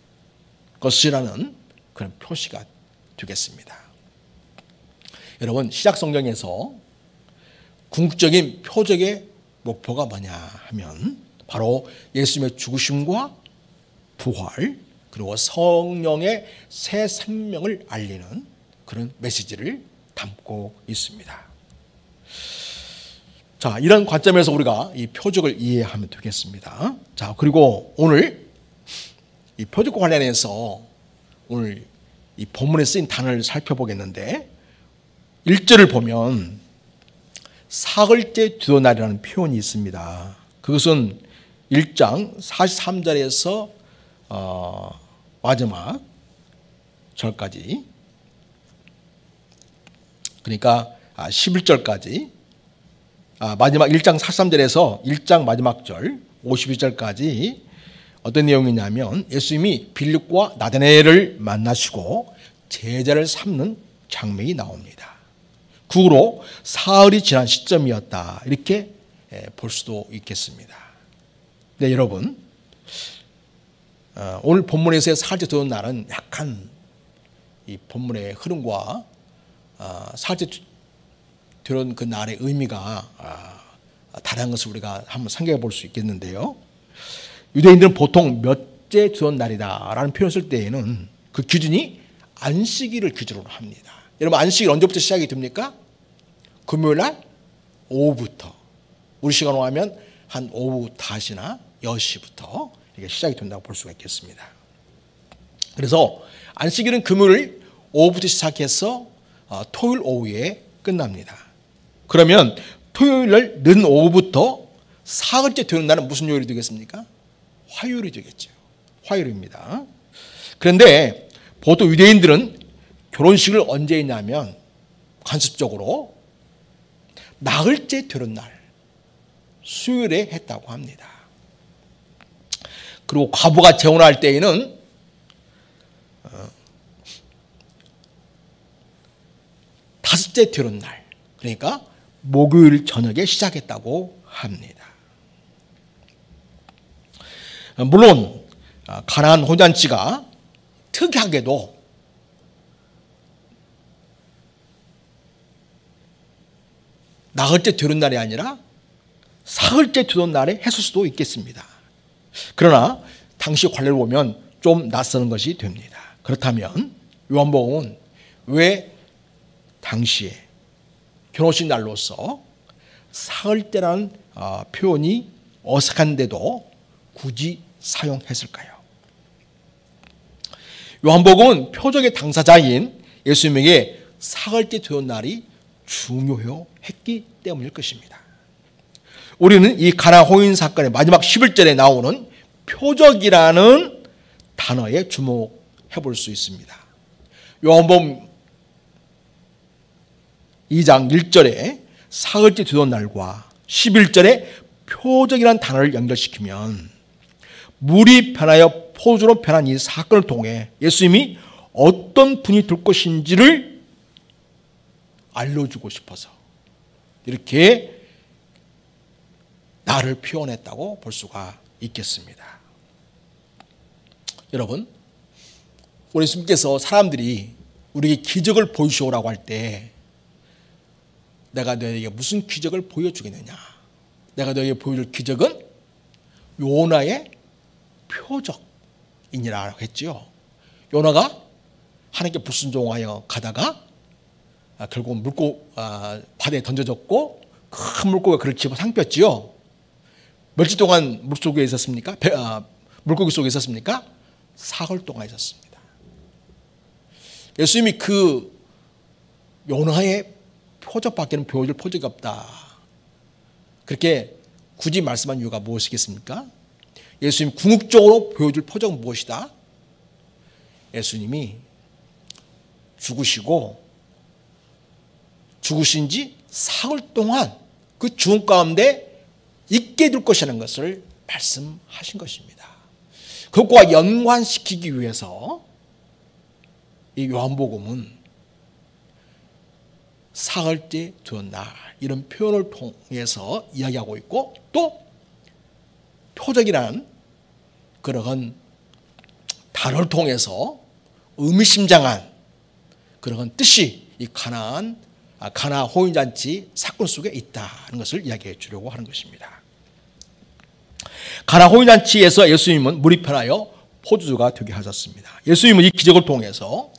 것이라는 그런 표시가 되겠습니다. 여러분, 시작 성경에서 궁극적인 표적의 목표가 뭐냐 하면 바로 예수님의 죽으심과 부활, 그리고 성령의 새 생명을 알리는 그런 메시지를 담고 있습니다. 자, 이런 관점에서 우리가 이 표적을 이해하면 되겠습니다. 자, 그리고 오늘 이 표적과 관련해서 오늘 이 본문에 쓰인 단어를 살펴보겠는데, 1절을 보면 사흘째 두어날이라는 표현이 있습니다. 그것은 1장 43절에서 마지막 절까지, 그러니까 11절까지, 마지막 1장 43절에서 1장 마지막 절 52절까지 어떤 내용이냐면 예수님이 빌립과 나다나엘을 만나시고 제자를 삼는 장면이 나옵니다. 그 후로 사흘이 지난 시점이었다 이렇게 볼 수도 있겠습니다. 네, 여러분, 오늘 본문에서의 사흘째 두어 날은 약간 이 본문의 흐름과 사흘째 두어 그 날의 의미가 다른 것을 우리가 한번 생각해 볼 수 있겠는데요. 유대인들은 보통 몇째 두어 날이다라는 표현을 쓸 때에는 그 기준이 안식일을 기준으로 합니다. 여러분, 안식일 언제부터 시작이 됩니까? 금요일 날 오후부터, 우리 시간으로 하면 한 오후 5시나 10시부터 이게 시작이 된다고 볼 수가 있겠습니다. 그래서 안식일은 금요일 오후부터 시작해서 토요일 오후에 끝납니다. 그러면 토요일 날 늦은 오후부터 사흘째 되는 날은 무슨 요일이 되겠습니까? 화요일이 되겠죠. 화요일입니다. 그런데 보통 유대인들은 결혼식을 언제 했냐면 관습적으로 나흘째 되는 날 수요일에 했다고 합니다. 그리고 과부가 재혼할 때에는 다섯째 되는 날, 그러니까 목요일 저녁에 시작했다고 합니다. 물론 가나안 혼잔치가 특이하게도 나흘째 되는 날이 아니라 사흘째 되는 날에 했을 수도 있겠습니다. 그러나 당시 관례를 보면 좀 낯서는 것이 됩니다. 그렇다면 요한복음은 왜 당시에 결혼식 날로서 사흘째라는 표현이 어색한데도 굳이 사용했을까요? 요한복음은 표적의 당사자인 예수님에게 사흘째 되는 날이 중요했기 때문일 것입니다. 우리는 이 가나 호인 사건의 마지막 11절에 나오는 표적이라는 단어에 주목해 볼 수 있습니다. 요한복음 2장 1절에 사흘째 되던 날과 11절에 표적이라는 단어를 연결시키면 물이 변하여 포도주로 변한 이 사건을 통해 예수님이 어떤 분이 될 것인지를 알려주고 싶어서 이렇게 나를 표현했다고 볼 수가 있겠습니다. 여러분, 우리 예수님께서 사람들이 우리에게 기적을 보여주오라고 할 때 내가 너에게 무슨 기적을 보여주겠느냐? 내가 너에게 보여줄 기적은 요나의 표적이니라고 했지요. 요나가 하나님께 불순종하여 가다가 결국 바다에 던져졌고 큰 물고기가 그를 집어 삼켰지요. 며칠 동안 물속에 있었습니까? 물고기 속에 있었습니까? 사흘 동안 있었습니다. 예수님이 그 요나의 표적밖에는 보여줄 표적이 없다, 그렇게 굳이 말씀한 이유가 무엇이겠습니까? 예수님 궁극적으로 보여줄 표적은 무엇이다? 예수님이 죽으신 지 사흘 동안 그 죽음 가운데 있게 될 것이라는 것을 말씀하신 것입니다. 그것과 연관시키기 위해서 이 요한복음은 사흘째 되는 날 이런 표현을 통해서 이야기하고 있고, 또 표적이라는 그러한 단어를 통해서 의미심장한 그러한 뜻이 이 가나 호인잔치 사건 속에 있다는 것을 이야기해 주려고 하는 것입니다. 가나 호인잔치에서 예수님은 물이 변하여 포도주가 되게 하셨습니다. 예수님은 이 기적을 통해서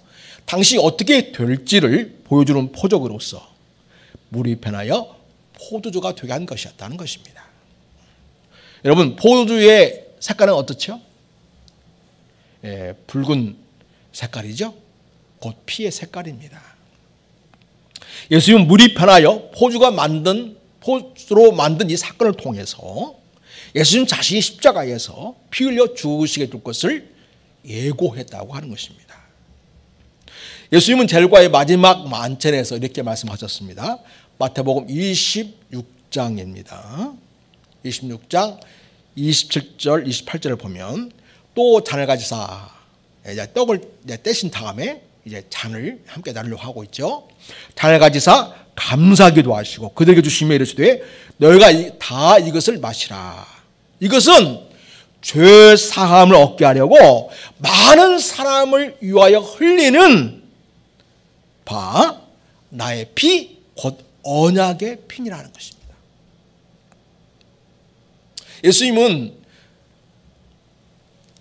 당시 어떻게 될지를 보여주는 표적으로서 물이 변하여 포도주가 되게 한 것이었다는 것입니다. 여러분, 포도주의 색깔은 어떻죠? 붉은 색깔이죠. 곧 피의 색깔입니다. 예수님은 물이 변하여 포도주로 만든 이 사건을 통해서 예수님 자신이 십자가에서 피 흘려 죽으시게 될 것을 예고했다고 하는 것입니다. 예수님은 제일과의 마지막 만찬에서 이렇게 말씀하셨습니다. 마태복음 26장입니다. 26장 27절 28절을 보면 또 잔을 가지사 이제 떡을 떼신 다음에 이제 잔을 함께 나누려고 하고 있죠. 잔을 가지사 감사기도 하시고 그들에게 주시며 이르시되 너희가 다 이것을 마시라. 이것은 죄 사함을 얻게 하려고 많은 사람을 위하여 흘리는 바 나의 피 곧 언약의 피니라는 것입니다. 예수님은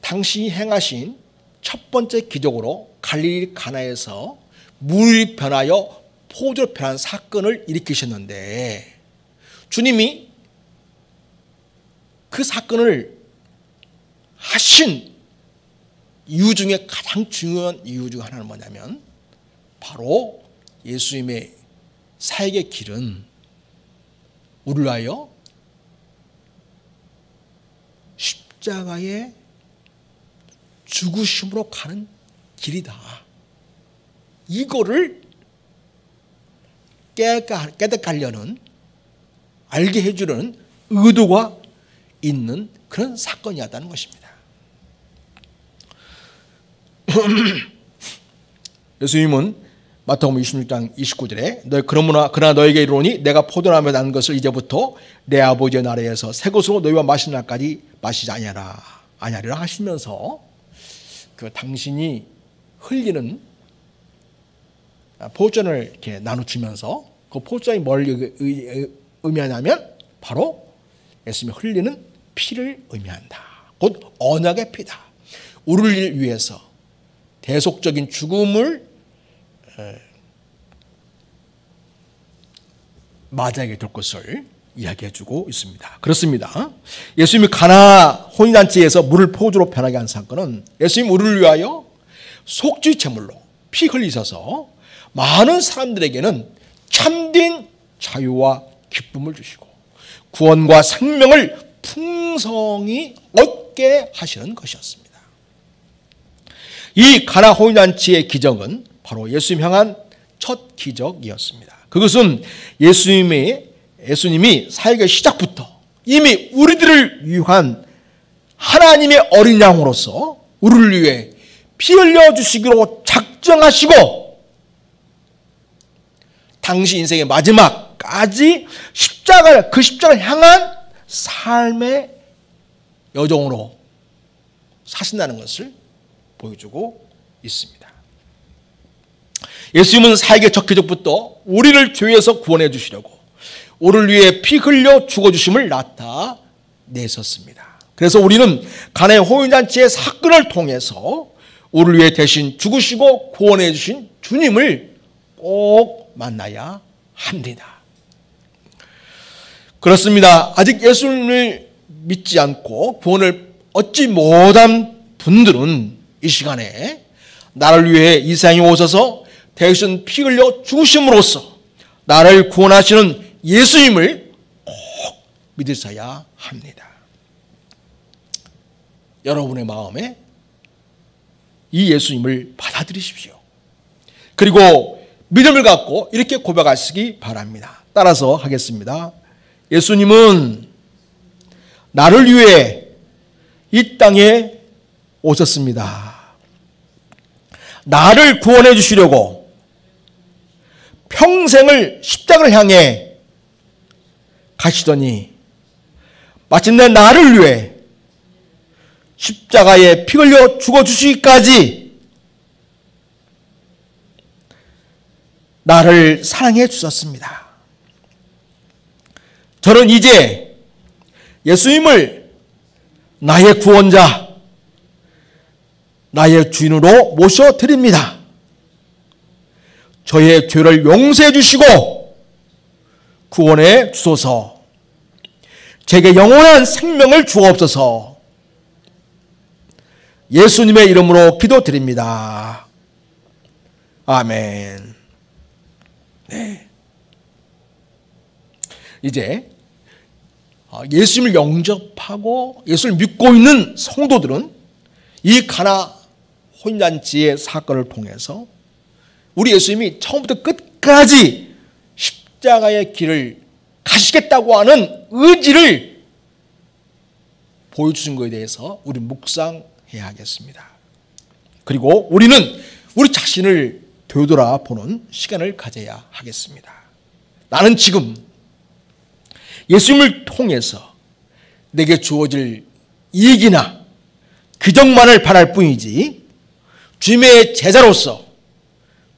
당신이 행하신 첫 번째 기적으로 갈릴리 가나에서 물이 변하여 포도로 변한 사건을 일으키셨는데, 주님이 그 사건을 하신 이유 중에 가장 중요한 이유 중 하나는 뭐냐면 바로 예수님의 사역의 길은 우리를 위하여 십자가의 죽으심으로 가는 길이다. 이거를 깨닫게 하려는, 알게 해주는 의도가 있는 그런 사건이었다는 것입니다. 예수님은 마태복음 26장 29절에 그러나 너에게 이르노니 내가 포도나무에 난 것을 이제부터 내 아버지의 나라에서 새 것으로 너희와 마시는 날까지 마시지 아니하리라 하시면서 그 당신이 흘리는 포전을 이렇게 나눠주면서 그 포전이 뭘 의미하냐면 바로 예수님이 흘리는 피를 의미한다. 곧 언약의 피다. 우리를 위해서 대속적인 죽음을 맞이하게 될 것을 이야기해주고 있습니다. 그렇습니다. 예수님이 가나 혼인잔치에서 물을 포도로 변하게 한 사건은 예수님 우리를 위하여 속죄 제물로 피 흘리셔서 많은 사람들에게는 참된 자유와 기쁨을 주시고 구원과 생명을 풍성히 얻게 하시는 것이었습니다. 이 가나 혼인잔치의 기적은 바로 예수님 향한 첫 기적이었습니다. 그것은 예수님이 사역의 시작부터 이미 우리들을 위한 하나님의 어린 양으로서 우리를 위해 피 흘려주시기로 작정하시고 당시 인생의 마지막까지 그 십자가를 향한 삶의 여정으로 사신다는 것을 보여주고 있습니다. 예수님은 사역의 첫 기적부터 우리를 죄에서 구원해 주시려고 우리를 위해 피 흘려 죽어주심을 나타내셨습니다. 그래서 우리는 가나의 혼인잔치의 사건을 통해서 우리를 위해 대신 죽으시고 구원해 주신 주님을 꼭 만나야 합니다. 그렇습니다. 아직 예수님을 믿지 않고 구원을 얻지 못한 분들은 이 시간에 나를 위해 이 세상에 오셔서 대신 피 흘려 죽으심으로써 나를 구원하시는 예수님을 꼭 믿으셔야 합니다. 여러분의 마음에 이 예수님을 받아들이십시오. 그리고 믿음을 갖고 이렇게 고백하시기 바랍니다. 따라서 하겠습니다. 예수님은 나를 위해 이 땅에 오셨습니다. 나를 구원해 주시려고 평생을 십자가를 향해 가시더니 마침내 나를 위해 십자가에 피 흘려 죽어주시기까지 나를 사랑해 주셨습니다. 저는 이제 예수님을 나의 구원자, 나의 주인으로 모셔드립니다. 저의 죄를 용서해 주시고 구원해 주소서. 제게 영원한 생명을 주옵소서. 예수님의 이름으로 기도드립니다. 아멘. 네. 이제 예수님을 영접하고 예수를 믿고 있는 성도들은 이 가나 혼인잔치의 사건을 통해서 우리 예수님이 처음부터 끝까지 십자가의 길을 가시겠다고 하는 의지를 보여주신 것에 대해서 우리 묵상해야 하겠습니다. 그리고 우리는 우리 자신을 되돌아보는 시간을 가져야 하겠습니다. 나는 지금 예수님을 통해서 내게 주어질 이익이나 기적만을 바랄 뿐이지 주님의 제자로서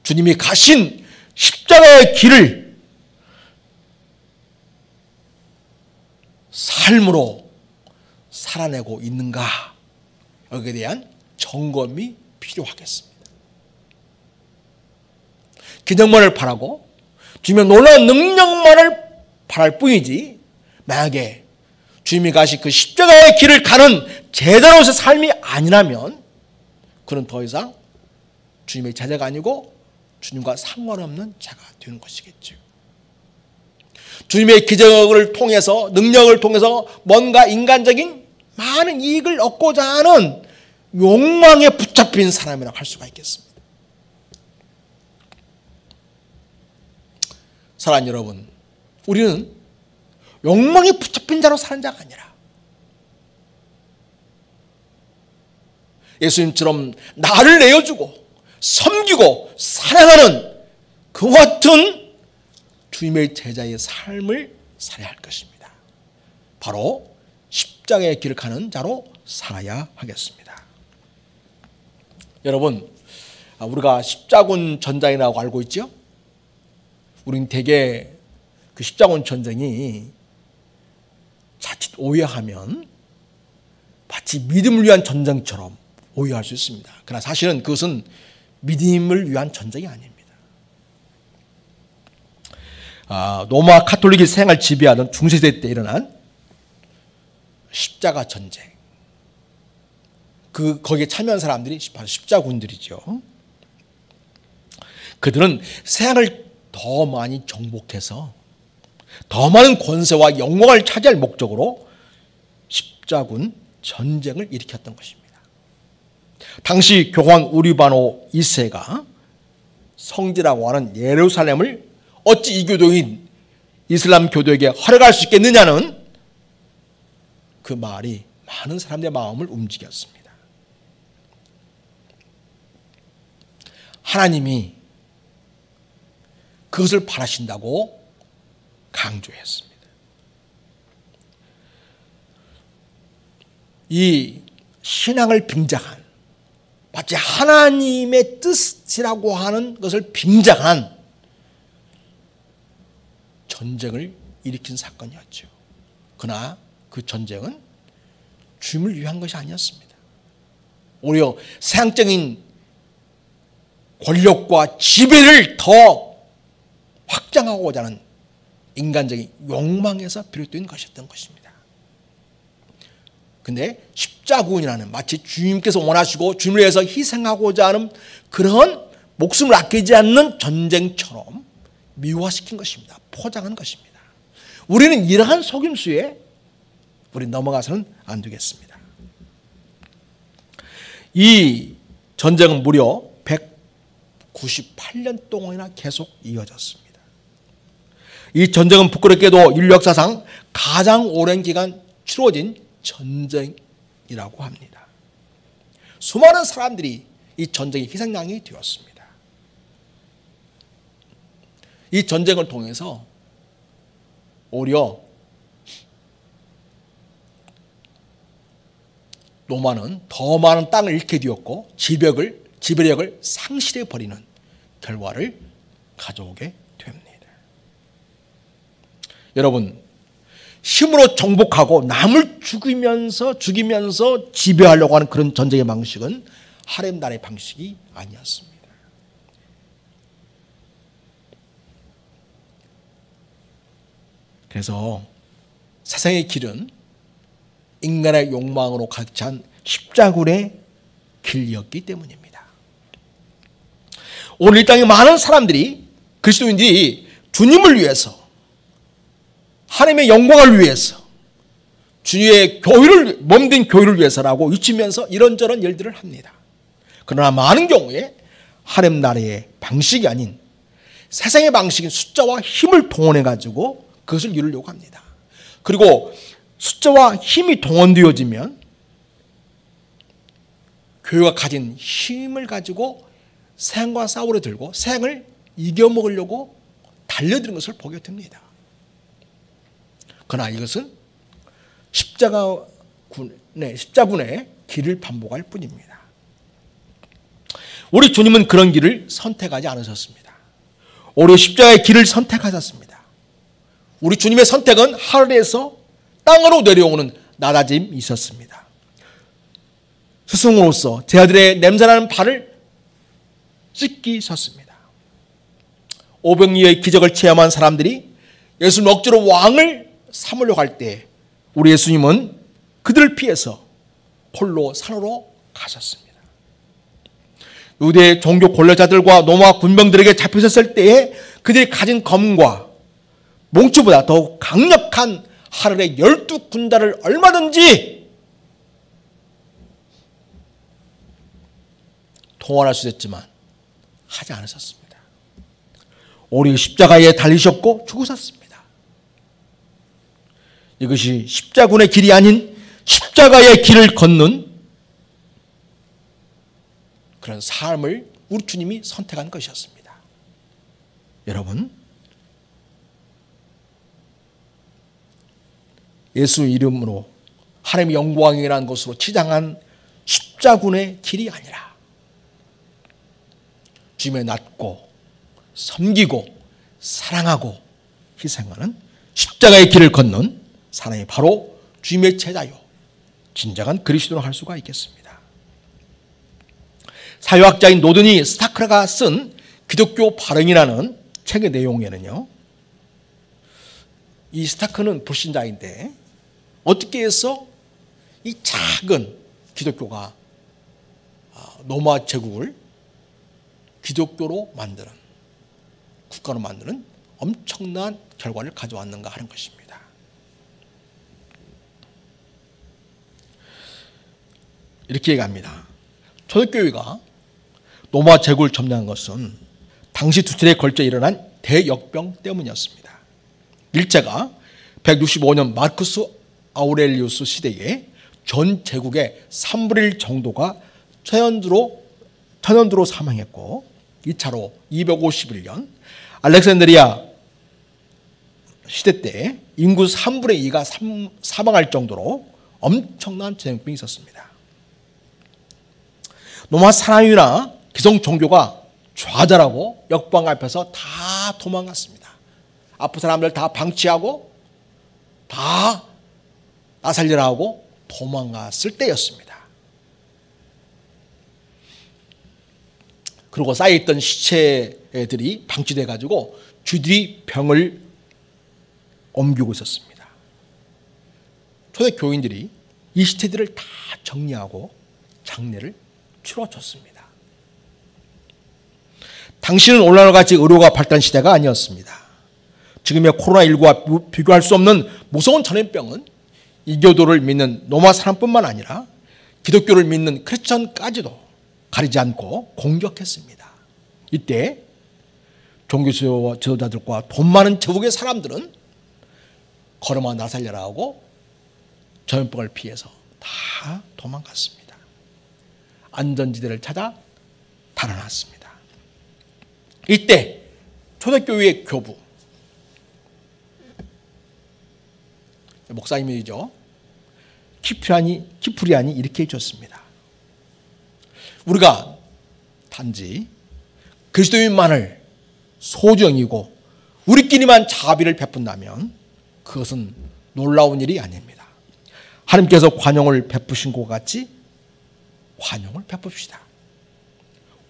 주님이 가신 십자가의 길을 삶으로 살아내고 있는가, 여기에 대한 점검이 필요하겠습니다. 기적만을 바라고 주님의 놀라운 능력만을 바랄 뿐이지 만약에 주님이 가신 그 십자가의 길을 가는 제자로서의 삶이 아니라면 그는 더 이상 주님의 제자가 아니고 주님과 상관없는 자가 되는 것이겠죠. 주님의 기적을 통해서, 능력을 통해서 뭔가 인간적인 많은 이익을 얻고자 하는 욕망에 붙잡힌 사람이라고 할 수가 있겠습니다. 사랑하는 여러분, 우리는 욕망에 붙잡힌 자로 사는 자가 아니라 예수님처럼 나를 내어주고 섬기고 사랑하는 그와 같은 주님의 제자의 삶을 살아야 할 것입니다. 바로 십자가의 길을 가는 자로 살아야 하겠습니다. 여러분, 우리가 십자군 전쟁이라고 알고 있죠? 우리는 대개 그 십자군 전쟁이 자칫 오해하면 마치 믿음을 위한 전쟁처럼 오해할 수 있습니다. 그러나 사실은 그것은 믿음을 위한 전쟁이 아닙니다. 로마 카톨릭이 세상을 지배하던 중세시대 때 일어난 십자가 전쟁. 거기에 참여한 사람들이 바로 십자군들이죠. 그들은 세상을 더 많이 정복해서 더 많은 권세와 영광을 차지할 목적으로 십자군 전쟁을 일으켰던 것입니다. 당시 교황 우르바노 2세가 성지라고 하는 예루살렘을 어찌 이교도인 이슬람 교도에게 허락할 수 있겠느냐는 그 말이 많은 사람들의 마음을 움직였습니다. 하나님이 그것을 바라신다고 강조했습니다. 이 신앙을 빙자한, 마치 하나님의 뜻이라고 하는 것을 빙자한 전쟁을 일으킨 사건이었죠. 그러나 그 전쟁은 주님을 위한 것이 아니었습니다. 오히려 세상적인 권력과 지배를 더 확장하고자 하는 인간적인 욕망에서 비롯된 것이었던 것입니다. 근데 십자군이라는 마치 주님께서 원하시고 주님을 위해서 희생하고자 하는 그런 목숨을 아끼지 않는 전쟁처럼 미화시킨 것입니다. 포장한 것입니다. 우리는 이러한 속임수에 넘어가서는 안 되겠습니다. 이 전쟁은 무려 198년 동안이나 계속 이어졌습니다. 이 전쟁은 부끄럽게도 인류 역사상 가장 오랜 기간 치러진 전쟁이라고 합니다. 수많은 사람들이 이 전쟁의 희생양이 되었습니다. 이 전쟁을 통해서 오히려 로마는 더 많은 땅을 잃게 되었고 지배력을 상실해 버리는 결과를 가져오게 됩니다. 여러분, 힘으로 정복하고 남을 죽이면서 지배하려고 하는 그런 전쟁의 방식은 하렘 나라의 방식이 아니었습니다. 그래서 세상의 길은 인간의 욕망으로 가득 찬 십자군의 길이었기 때문입니다. 오늘 이 땅에 많은 사람들이, 그리스도인들이 주님을 위해서, 하나님의 영광을 위해서, 주의 교회를, 몸된 교회를 위해서라고 외치면서 이런저런 일들을 합니다. 그러나 많은 경우에 하나님 나라의 방식이 아닌 세상의 방식인 숫자와 힘을 동원해 가지고 그것을 이루려고 합니다. 그리고 숫자와 힘이 동원되어지면 교회가 가진 힘을 가지고 세상과 싸우려 들고 세상을 이겨먹으려고 달려드는 것을 보게 됩니다. 그러나 이것은 십자군의 길을 반복할 뿐입니다. 우리 주님은 그런 길을 선택하지 않으셨습니다. 오히려 십자가의 길을 선택하셨습니다. 우리 주님의 선택은 하늘에서 땅으로 내려오는 낮아짐이 있었습니다. 스승으로서 제 아들의 냄새나는 발을 씻기셨습니다. 500리의 기적을 체험한 사람들이 예수님 억지로 왕을 삼으려고 할 때 우리 예수님은 그들을 피해서 홀로 산으로 가셨습니다. 유대 종교 권력자들과 로마 군병들에게 잡히셨을 때에 그들이 가진 검과 몽치보다 더욱 강력한 하늘의 12군단을 얼마든지 동원할 수 있었지만 하지 않으셨습니다. 오히려 십자가에 달리셨고 죽으셨습니다. 이것이 십자군의 길이 아닌 십자가의 길을 걷는 그런 삶을 우리 주님이 선택한 것이었습니다. 여러분, 예수 이름으로 하나님의 영광이라는 것으로 치장한 십자군의 길이 아니라 주님의 낫고 섬기고 사랑하고 희생하는 십자가의 길을 걷는 사람이 바로 주님의 제자요 진정한 그리스도로 할 수가 있겠습니다. 사회학자인 노드니 스타크가 쓴 기독교 발행이라는 책의 내용에는요, 이 스타크는 불신자인데 어떻게 해서 이 작은 기독교가 로마 제국을 기독교로 만드는, 국가로 만드는 엄청난 결과를 가져왔는가 하는 것입니다. 이렇게 얘기합니다. 초대교회가 로마 제국을 점령한 것은 당시 두 차례에 걸쳐 일어난 대역병 때문이었습니다. 일제가 165년 마르쿠스 아우렐리우스 시대에 전 제국의 3분의 1 정도가 천연두로 사망했고, 2차로 251년 알렉산드리아 시대 때 인구 3분의 2가 사망할 정도로 엄청난 전염병이 있었습니다. 로마 사람이나 기성 종교가 좌절하고 역병 앞에서 다 도망갔습니다. 아픈 사람들 다 방치하고 다 나살리라 하고 도망갔을 때였습니다. 그리고 쌓여있던 시체들이 방치돼 가지고 주들이 병을 옮기고 있었습니다. 초대 교인들이 이 시체들을 다 정리하고 장례를 치러줬습니다. 당시는 오늘날 같이 의료가 발달 시대가 아니었습니다. 지금의 코로나19와 비교할 수 없는 무서운 전염병은 이교도를 믿는 로마 사람뿐만 아니라 기독교를 믿는 크리스천까지도 가리지 않고 공격했습니다. 이때 종교 지도자들과 돈 많은 제국의 사람들은 걸어마 나살려라 하고 전염병을 피해서 다 도망갔습니다. 안전지대를 찾아 달아났습니다. 이때 초대교회의 교부, 목사님이죠, 키프리안이 이렇게 해줬습니다. 우리가 단지 그리스도인만을 소정이고 우리끼리만 자비를 베푼다면 그것은 놀라운 일이 아닙니다. 하나님께서 관용을 베푸신 것 같이 관용을 베풉시다.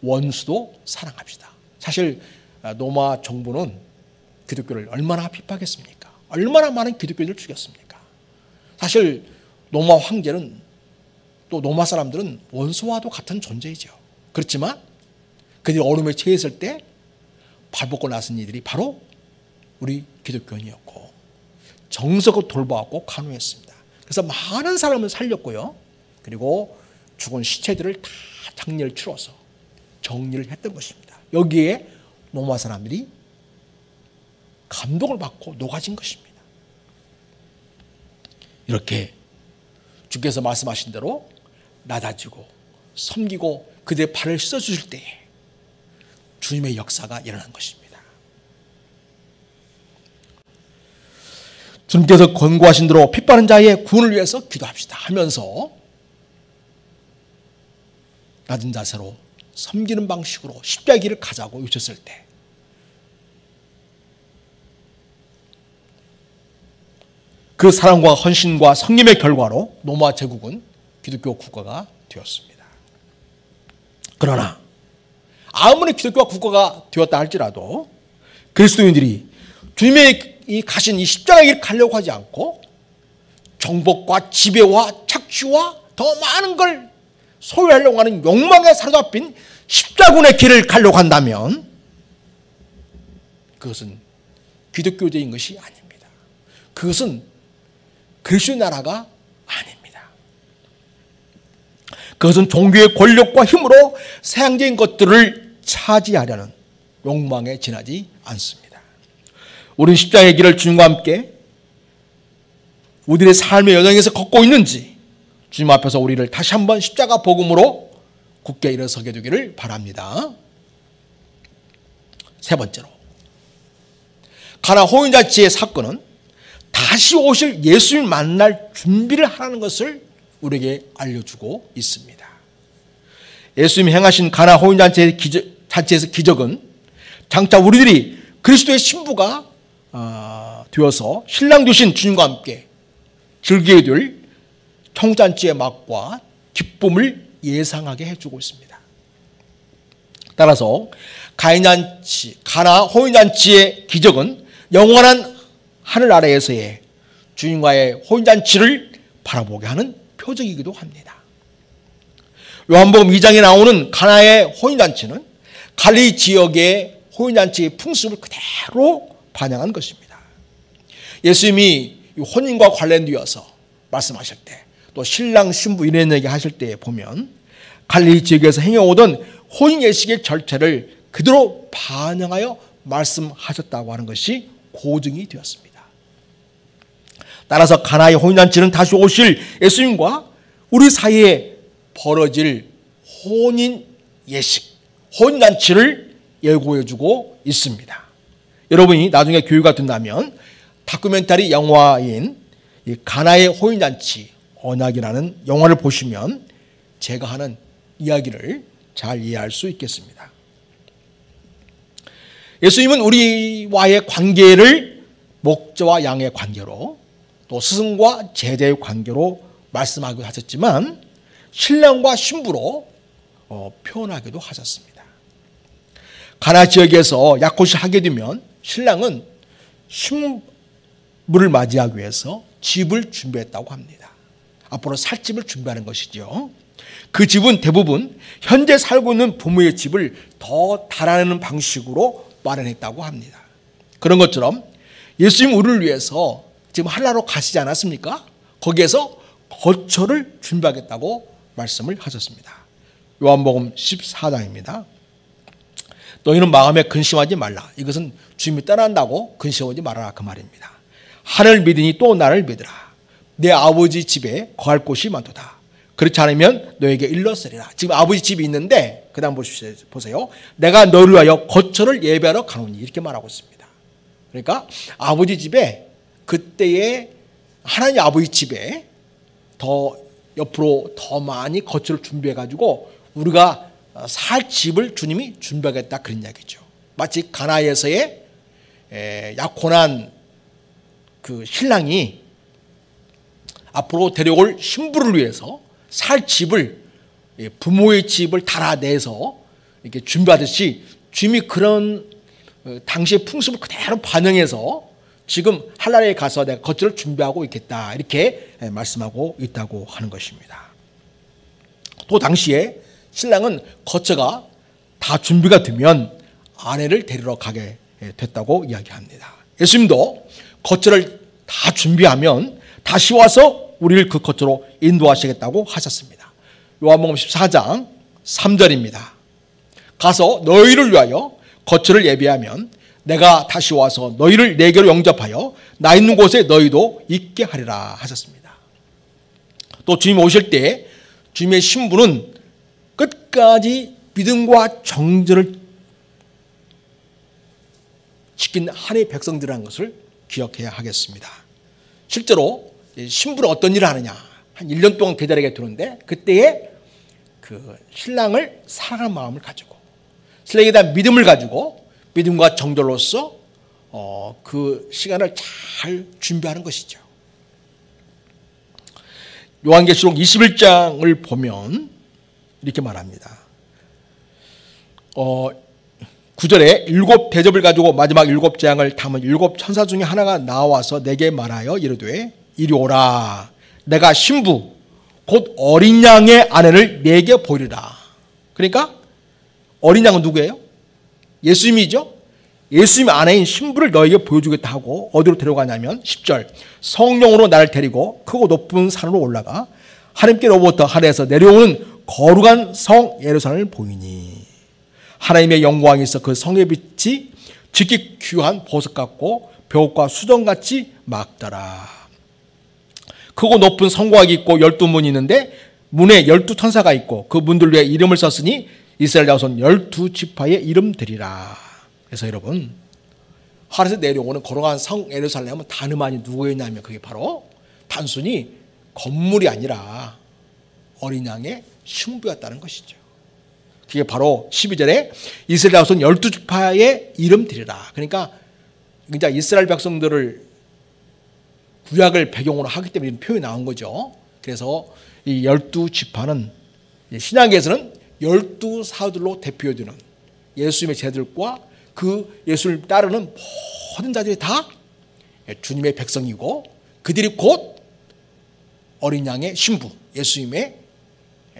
원수도 사랑합시다. 사실 로마 정부는 기독교를 얼마나 핍박했습니까? 얼마나 많은 기독교인을 죽였습니까? 사실 로마 황제는, 또 로마 사람들은 원수와도 같은 존재이죠. 그렇지만 그들이 어려움에 처했을 때 발벗고 나선 이들이 바로 우리 기독교인이었고 정석을 돌보았고 간호했습니다. 그래서 많은 사람을 살렸고요. 그리고 죽은 시체들을 다 장례를 치러서 정리를 했던 것입니다. 여기에 로마 사람들이 감동을 받고 녹아진 것입니다. 이렇게 주께서 말씀하신 대로 낮아지고 섬기고 그들의 발을 씻어주실 때에 주님의 역사가 일어난 것입니다. 주님께서 권고하신 대로 핍받는 자의 구원을 위해서 기도합시다 하면서 낮은 자세로 섬기는 방식으로 십자가의 길을 가자고 외쳤을 때 그 사랑과 헌신과 성림의 결과로 로마 제국은 기독교 국가가 되었습니다. 그러나 아무리 기독교가 국가가 되었다 할지라도 그리스도인들이 주님의 이 가신 이 십자가의 길을 가려고 하지 않고 정복과 지배와 착취와 더 많은 걸 소유하려고 하는 욕망에 사로잡힌 십자군의 길을 가려고 한다면 그것은 기독교적인 것이 아닙니다. 그것은 그리스도의 나라가 아닙니다. 그것은 종교의 권력과 힘으로 세상적인 것들을 차지하려는 욕망에 지나지 않습니다. 우리는 십자가의 길을 주님과 함께 우리의 삶의 여정에서 걷고 있는지 주님 앞에서 우리를 다시 한번 십자가 복음으로 굳게 일어서게 되기를 바랍니다. 세 번째로, 가나 호인잔치의 사건은 다시 오실 예수님 만날 준비를 하라는 것을 우리에게 알려주고 있습니다. 예수님이 행하신 가나 호인잔치에서 기적은 장차 우리들이 그리스도의 신부가 되어서 신랑 되신 주님과 함께 즐기게 될 청잔치의 맛과 기쁨을 예상하게 해주고 있습니다. 따라서 가나 호인잔치의 기적은 영원한 하늘 아래에서의 주님과의 호인잔치를 바라보게 하는 표적이기도 합니다. 요한복음 2장에 나오는 가나의 호인잔치는 갈릴리 지역의 호인잔치의 풍습을 그대로 반영한 것입니다. 예수님이 혼인과 관련되어서 말씀하실 때, 또 신랑 신부 이런 얘기 하실 때 보면 갈릴리 지역에서 행해오던 혼인 예식의 절차를 그대로 반영하여 말씀하셨다고 하는 것이 고증이 되었습니다. 따라서 가나의 호인잔치는 다시 오실 예수님과 우리 사이에 벌어질 혼인 예식, 혼인잔치를 예고해주고 있습니다. 여러분이 나중에 교회가 된다면 다큐멘터리 영화인 가나의 호인잔치 언약이라는 영화를 보시면 제가 하는 이야기를 잘 이해할 수 있겠습니다. 예수님은 우리와의 관계를 목자와 양의 관계로, 또 스승과 제자의 관계로 말씀하기도 하셨지만 신랑과 신부로 표현하기도 하셨습니다. 가나 지역에서 약혼을 하게 되면 신랑은 신부를 맞이하기 위해서 집을 준비했다고 합니다. 앞으로 살 집을 준비하는 것이죠. 그 집은 대부분 현재 살고 있는 부모의 집을 더 달아내는 방식으로 마련했다고 합니다. 그런 것처럼 예수님 우리를 위해서 지금 한라로 가시지 않았습니까? 거기에서 거처를 준비하겠다고 말씀을 하셨습니다. 요한복음 14장입니다. 너희는 마음에 근심하지 말라. 이것은 주님이 떠난다고 근심하지 말아라, 그 말입니다. 하늘 믿으니 또 나를 믿으라. 내 아버지 집에 거할 곳이 많도다. 그렇지 않으면 너에게 일렀으리라. 지금 아버지 집이 있는데 그 다음 보세요. 내가 너를 위하여 거처를 예배하러 가노니, 이렇게 말하고 있습니다. 그러니까 아버지 집에, 그때의 하나님 아버지 집에 더 옆으로 더 많이 거처를 준비해가지고 우리가 살 집을 주님이 준비하겠다, 그런 이야기죠. 마치 가나에서의 약혼한 그 신랑이 앞으로 데려올 신부를 위해서 살 집을, 부모의 집을 달아내서 이렇게 준비하듯이 주님이 그런 당시의 풍습을 그대로 반영해서 지금 한라에 가서 내가 거처를 준비하고 있겠다, 이렇게 말씀하고 있다고 하는 것입니다. 또 당시에 신랑은 거처가 다 준비가 되면 아내를 데리러 가게 됐다고 이야기합니다. 예수님도 거처를 다 준비하면 다시 와서 우리를 그 거처로 인도하시겠다고 하셨습니다. 요한복음 14장 3절입니다. 가서 너희를 위하여 거처를 예비하면 내가 다시 와서 너희를 내게로 영접하여 나 있는 곳에 너희도 있게 하리라 하셨습니다. 또 주님 오실 때 주님의 신부는 끝까지 믿음과 정절을 지킨 하나님의 백성들이라는 것을 기억해야 하겠습니다. 실제로 신부는 어떤 일을 하느냐, 한 1년 동안 기다리게 되는데 그때에 그 신랑을 사랑하는 마음을 가지고 신랑에 대한 믿음을 가지고 믿음과 정절로서 그 시간을 잘 준비하는 것이죠. 요한계시록 21장을 보면 이렇게 말합니다. 9절에 7 대접을 가지고 마지막 7 재앙을 담은 7 천사 중에 하나가 나와서 내게 말하여 이르되 이리 오라. 내가 신부 곧 어린 양의 아내를 내게 보이리라. 그러니까 어린 양은 누구예요? 예수님이죠. 예수님 아내인 신부를 너에게 보여주겠다 하고 어디로 데려가냐면 10절 성령으로 나를 데리고 크고 높은 산으로 올라가 하나님께로부터 하늘에서 내려오는 거룩한 성 예루살렘을 보이니 하나님의 영광이 있어 그 성의 빛이 지극히 귀한 보석 같고 벽과 수정같이 맑더라. 크고 높은 성곽이 있고 12문이 있는데 문에 12천사가 있고 그 문들 위에 이름을 썼으니 이스라엘 자손 12지파의 이름들이라. 그래서 여러분, 하늘에서 내려오는 거룩한 성 예루살렘은 단음만이 누구였냐면 그게 바로 단순히 건물이 아니라 어린 양의 신부였다는 것이죠. 그게 바로 12절에 이스라엘 자손 12지파의 이름들이라. 그러니까 이스라엘 백성들을 구약을 배경으로 하기 때문에 이런 표현이 나온 거죠. 그래서 이 12지파는 신약에서는 12사도들로 대표되는 예수님의 제자들과 그 예수를 따르는 모든 자들이 다 주님의 백성이고 그들이 곧 어린 양의 신부, 예수님의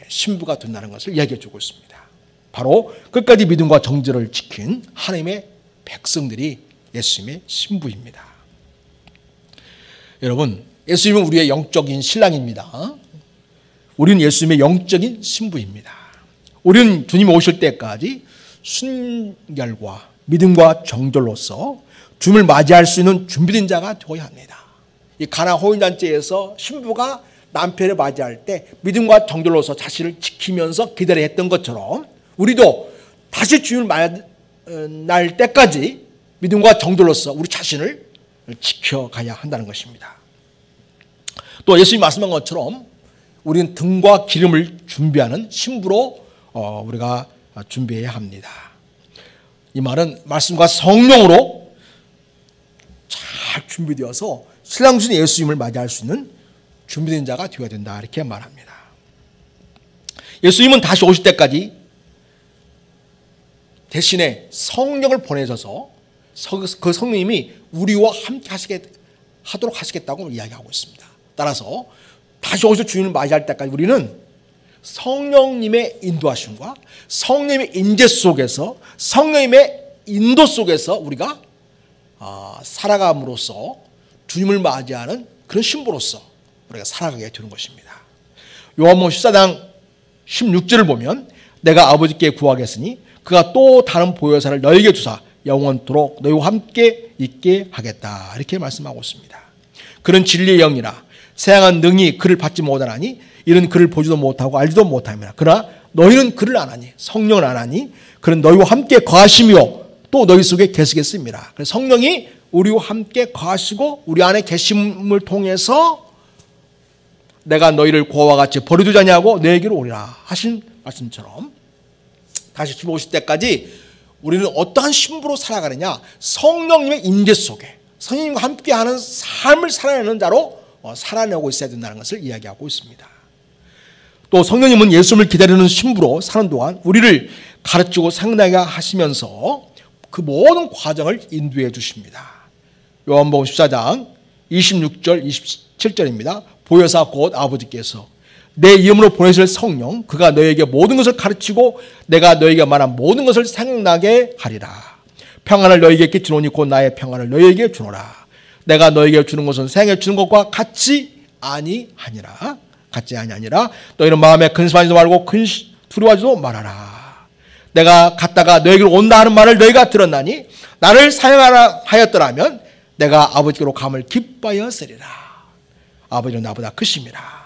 신부가 된다는 것을 이야기해 주고 있습니다. 바로 끝까지 믿음과 정죄를 지킨 하나님의 백성들이 예수님의 신부입니다. 여러분, 예수님은 우리의 영적인 신랑입니다. 우리는 예수님의 영적인 신부입니다. 우리는 주님이 오실 때까지 순결과 믿음과 정절로서 주님을 맞이할 수 있는 준비된 자가 되어야 합니다. 이 가나 호인잔치에서 신부가 남편을 맞이할 때 믿음과 정절로서 자신을 지키면서 기다려 했던 것처럼 우리도 다시 주님을 만날 때까지 믿음과 정절로서 우리 자신을 지켜가야 한다는 것입니다. 또 예수님이 말씀한 것처럼 우리는 등과 기름을 준비하는 신부로 우리가 준비해야 합니다. 이 말은 말씀과 성령으로 잘 준비되어서 신랑주신 예수님을 맞이할 수 있는 준비된 자가 되어야 된다, 이렇게 말합니다. 예수님은 다시 오실 때까지 대신에 성령을 보내셔서 그 성령님이 우리와 함께 하도록 하시겠다고 이야기하고 있습니다. 따라서 다시 오셔서 주님을 맞이할 때까지 우리는 성령님의 인도하심과 성령님의 인재 속에서 성령님의 인도 속에서 우리가 살아감으로써 주님을 맞이하는 그런 신부로서 우리가 살아가게 되는 것입니다. 요한복음 14장 16절을 보면 내가 아버지께 구하겠으니 그가 또 다른 보혜사를 너희에게 주사 영원토록 너희와 함께 있게 하겠다, 이렇게 말씀하고 있습니다. 그는 진리의 영이라 세상은 능히 그를 받지 못하나니 이는 그를 보지도 못하고 알지도 못함이라. 그러나 너희는 그를 아나니 성령을 아나니 그는 너희와 함께 거하시며 또 너희 속에 계시겠습니다. 그래서 성령이 우리와 함께 거하시고 우리 안에 계심을 통해서 내가 너희를 고아와 같이 버려두지 아니하고 너에게로 오리라 하신 말씀처럼 다시 주님 오실 때까지 우리는 어떠한 신부로 살아가느냐, 성령님의 인재 속에 성령님과 함께하는 삶을 살아내는 자로 살아내고 있어야 된다는 것을 이야기하고 있습니다. 또 성령님은 예수님을 기다리는 신부로 사는 동안 우리를 가르치고 생각나게 하시면서 그 모든 과정을 인도해 주십니다. 요한복음 14장 26절 27절입니다. 보혜사 곧 아버지께서 내 이름으로 보내실 성령 그가 너에게 모든 것을 가르치고 내가 너에게 말한 모든 것을 생각나게 하리라. 평안을 너에게 끼치노니 곧 나의 평안을 너에게 주노라. 내가 너에게 주는 것은 세상에 주는 것과 같이 아니하니라. 같지 아니하니라. 너희는 마음에 근심하지도 말고 두려워하지도 말아라. 내가 갔다가 너에게로 온다 하는 말을 너희가 들었나니 나를 사용하라 하였더라면 내가 아버지께로 감을 기뻐하였으리라. 아버지는 나보다 크심이라.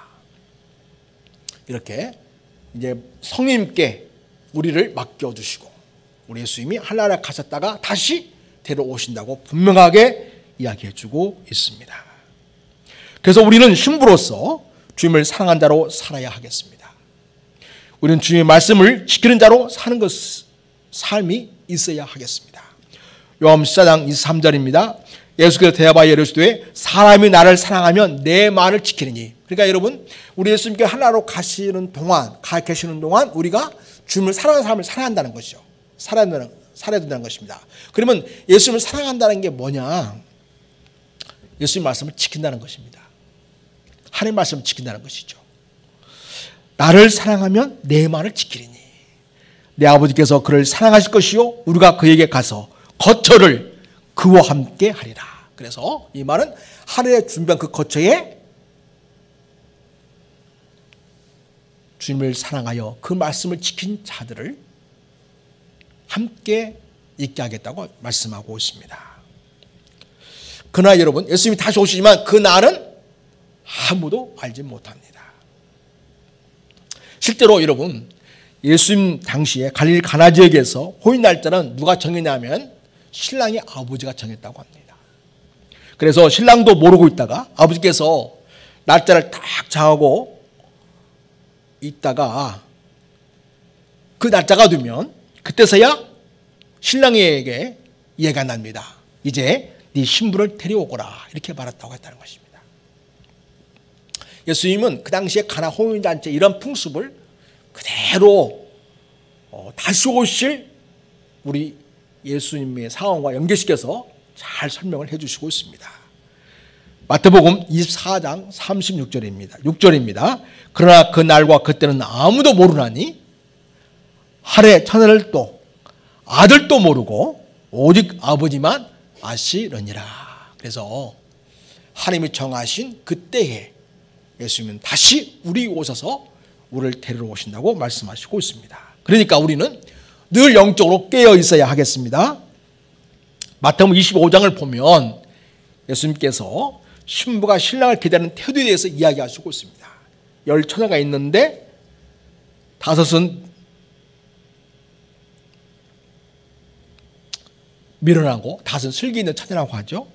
이렇게 이제 성령님께 우리를 맡겨주시고 우리 예수님이 하늘나라에 가셨다가 다시 데려오신다고 분명하게 이야기해주고 있습니다. 그래서 우리는 신부로서 주님을 사랑한 자로 살아야 하겠습니다. 우리는 주님의 말씀을 지키는 자로 사는 삶이 있어야 하겠습니다. 요한복음 14장 23절입니다. 예수께서 대답하여 이르시되 사람이 나를 사랑하면 내 말을 지키리니. 그러니까 여러분, 우리 예수님께 하나로 계시는 동안 우리가 주님을 사랑하는 삶을 살아야 한다는 것이죠. 살아야 된다는 것입니다. 그러면 예수님을 사랑한다는 게 뭐냐? 예수님 말씀을 지킨다는 것입니다. 하나님 말씀을 지킨다는 것이죠. 나를 사랑하면 내 말을 지키리니 내 아버지께서 그를 사랑하실 것이요 우리가 그에게 가서 거처를 그와 함께 하리라. 그래서 이 말은 하늘에 준비한 그 거처에 주님을 사랑하여 그 말씀을 지킨 자들을 함께 있게 하겠다고 말씀하고 있습니다. 그러나 여러분, 예수님이 다시 오시지만 그 날은 아무도 알지 못합니다. 실제로 여러분, 예수님 당시에 갈릴리 가나 지역에서 호인 날짜는 누가 정했냐면 신랑의 아버지가 정했다고 합니다. 그래서 신랑도 모르고 있다가 아버지께서 날짜를 딱 정하고 있다가 그 날짜가 되면 그때서야 신랑에게 이해가 납니다. 이제 네 신부를 데려오거라, 이렇게 말했다고 했다는 것입니다. 예수님은 그 당시에 가나 호인잔치 이런 풍습을 그대로 다시 오실 우리 예수님의 상황과 연결시켜서 잘 설명을 해주시고 있습니다. 마태복음 24장 36절입니다. 6절입니다. 그러나 그 날과 그때는 아무도 모르나니 하늘의 천사들도 아들도 모르고 오직 아버지만 아시느니라. 그래서 하나님이 정하신 그때에 예수님은 다시 우리 오셔서 우리를 데리러 오신다고 말씀하시고 있습니다. 그러니까 우리는 늘 영적으로 깨어 있어야 하겠습니다. 마태복음 25장을 보면 예수님께서 신부가 신랑을 기다리는 태도에 대해서 이야기하시고 있습니다. 10처녀가 있는데 5은 미련하고 5은 슬기 있는 처녀라고 하죠.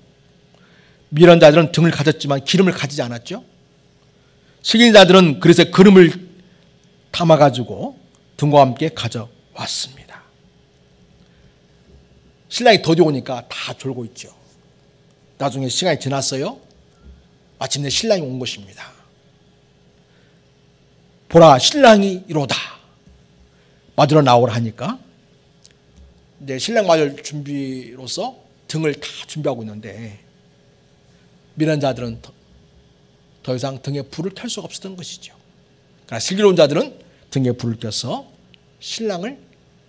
미련한 자들은 등을 가졌지만 기름을 가지지 않았죠. 슬기 있는 자들은 그래서 기름을 담아가지고 등과 함께 가져왔습니다. 신랑이 더디 오니까 다 졸고 있죠. 나중에 시간이 지났어요. 마침내 신랑이 온 것입니다. 보라, 신랑이 이로다. 맞으러 나오라 하니까 이제 신랑 맞을 준비로서 등을 다 준비하고 있는데 미련한 자들은 더 이상 등에 불을 켤 수가 없었던 것이죠. 그러나 슬기로운 자들은 등에 불을 껴서 신랑을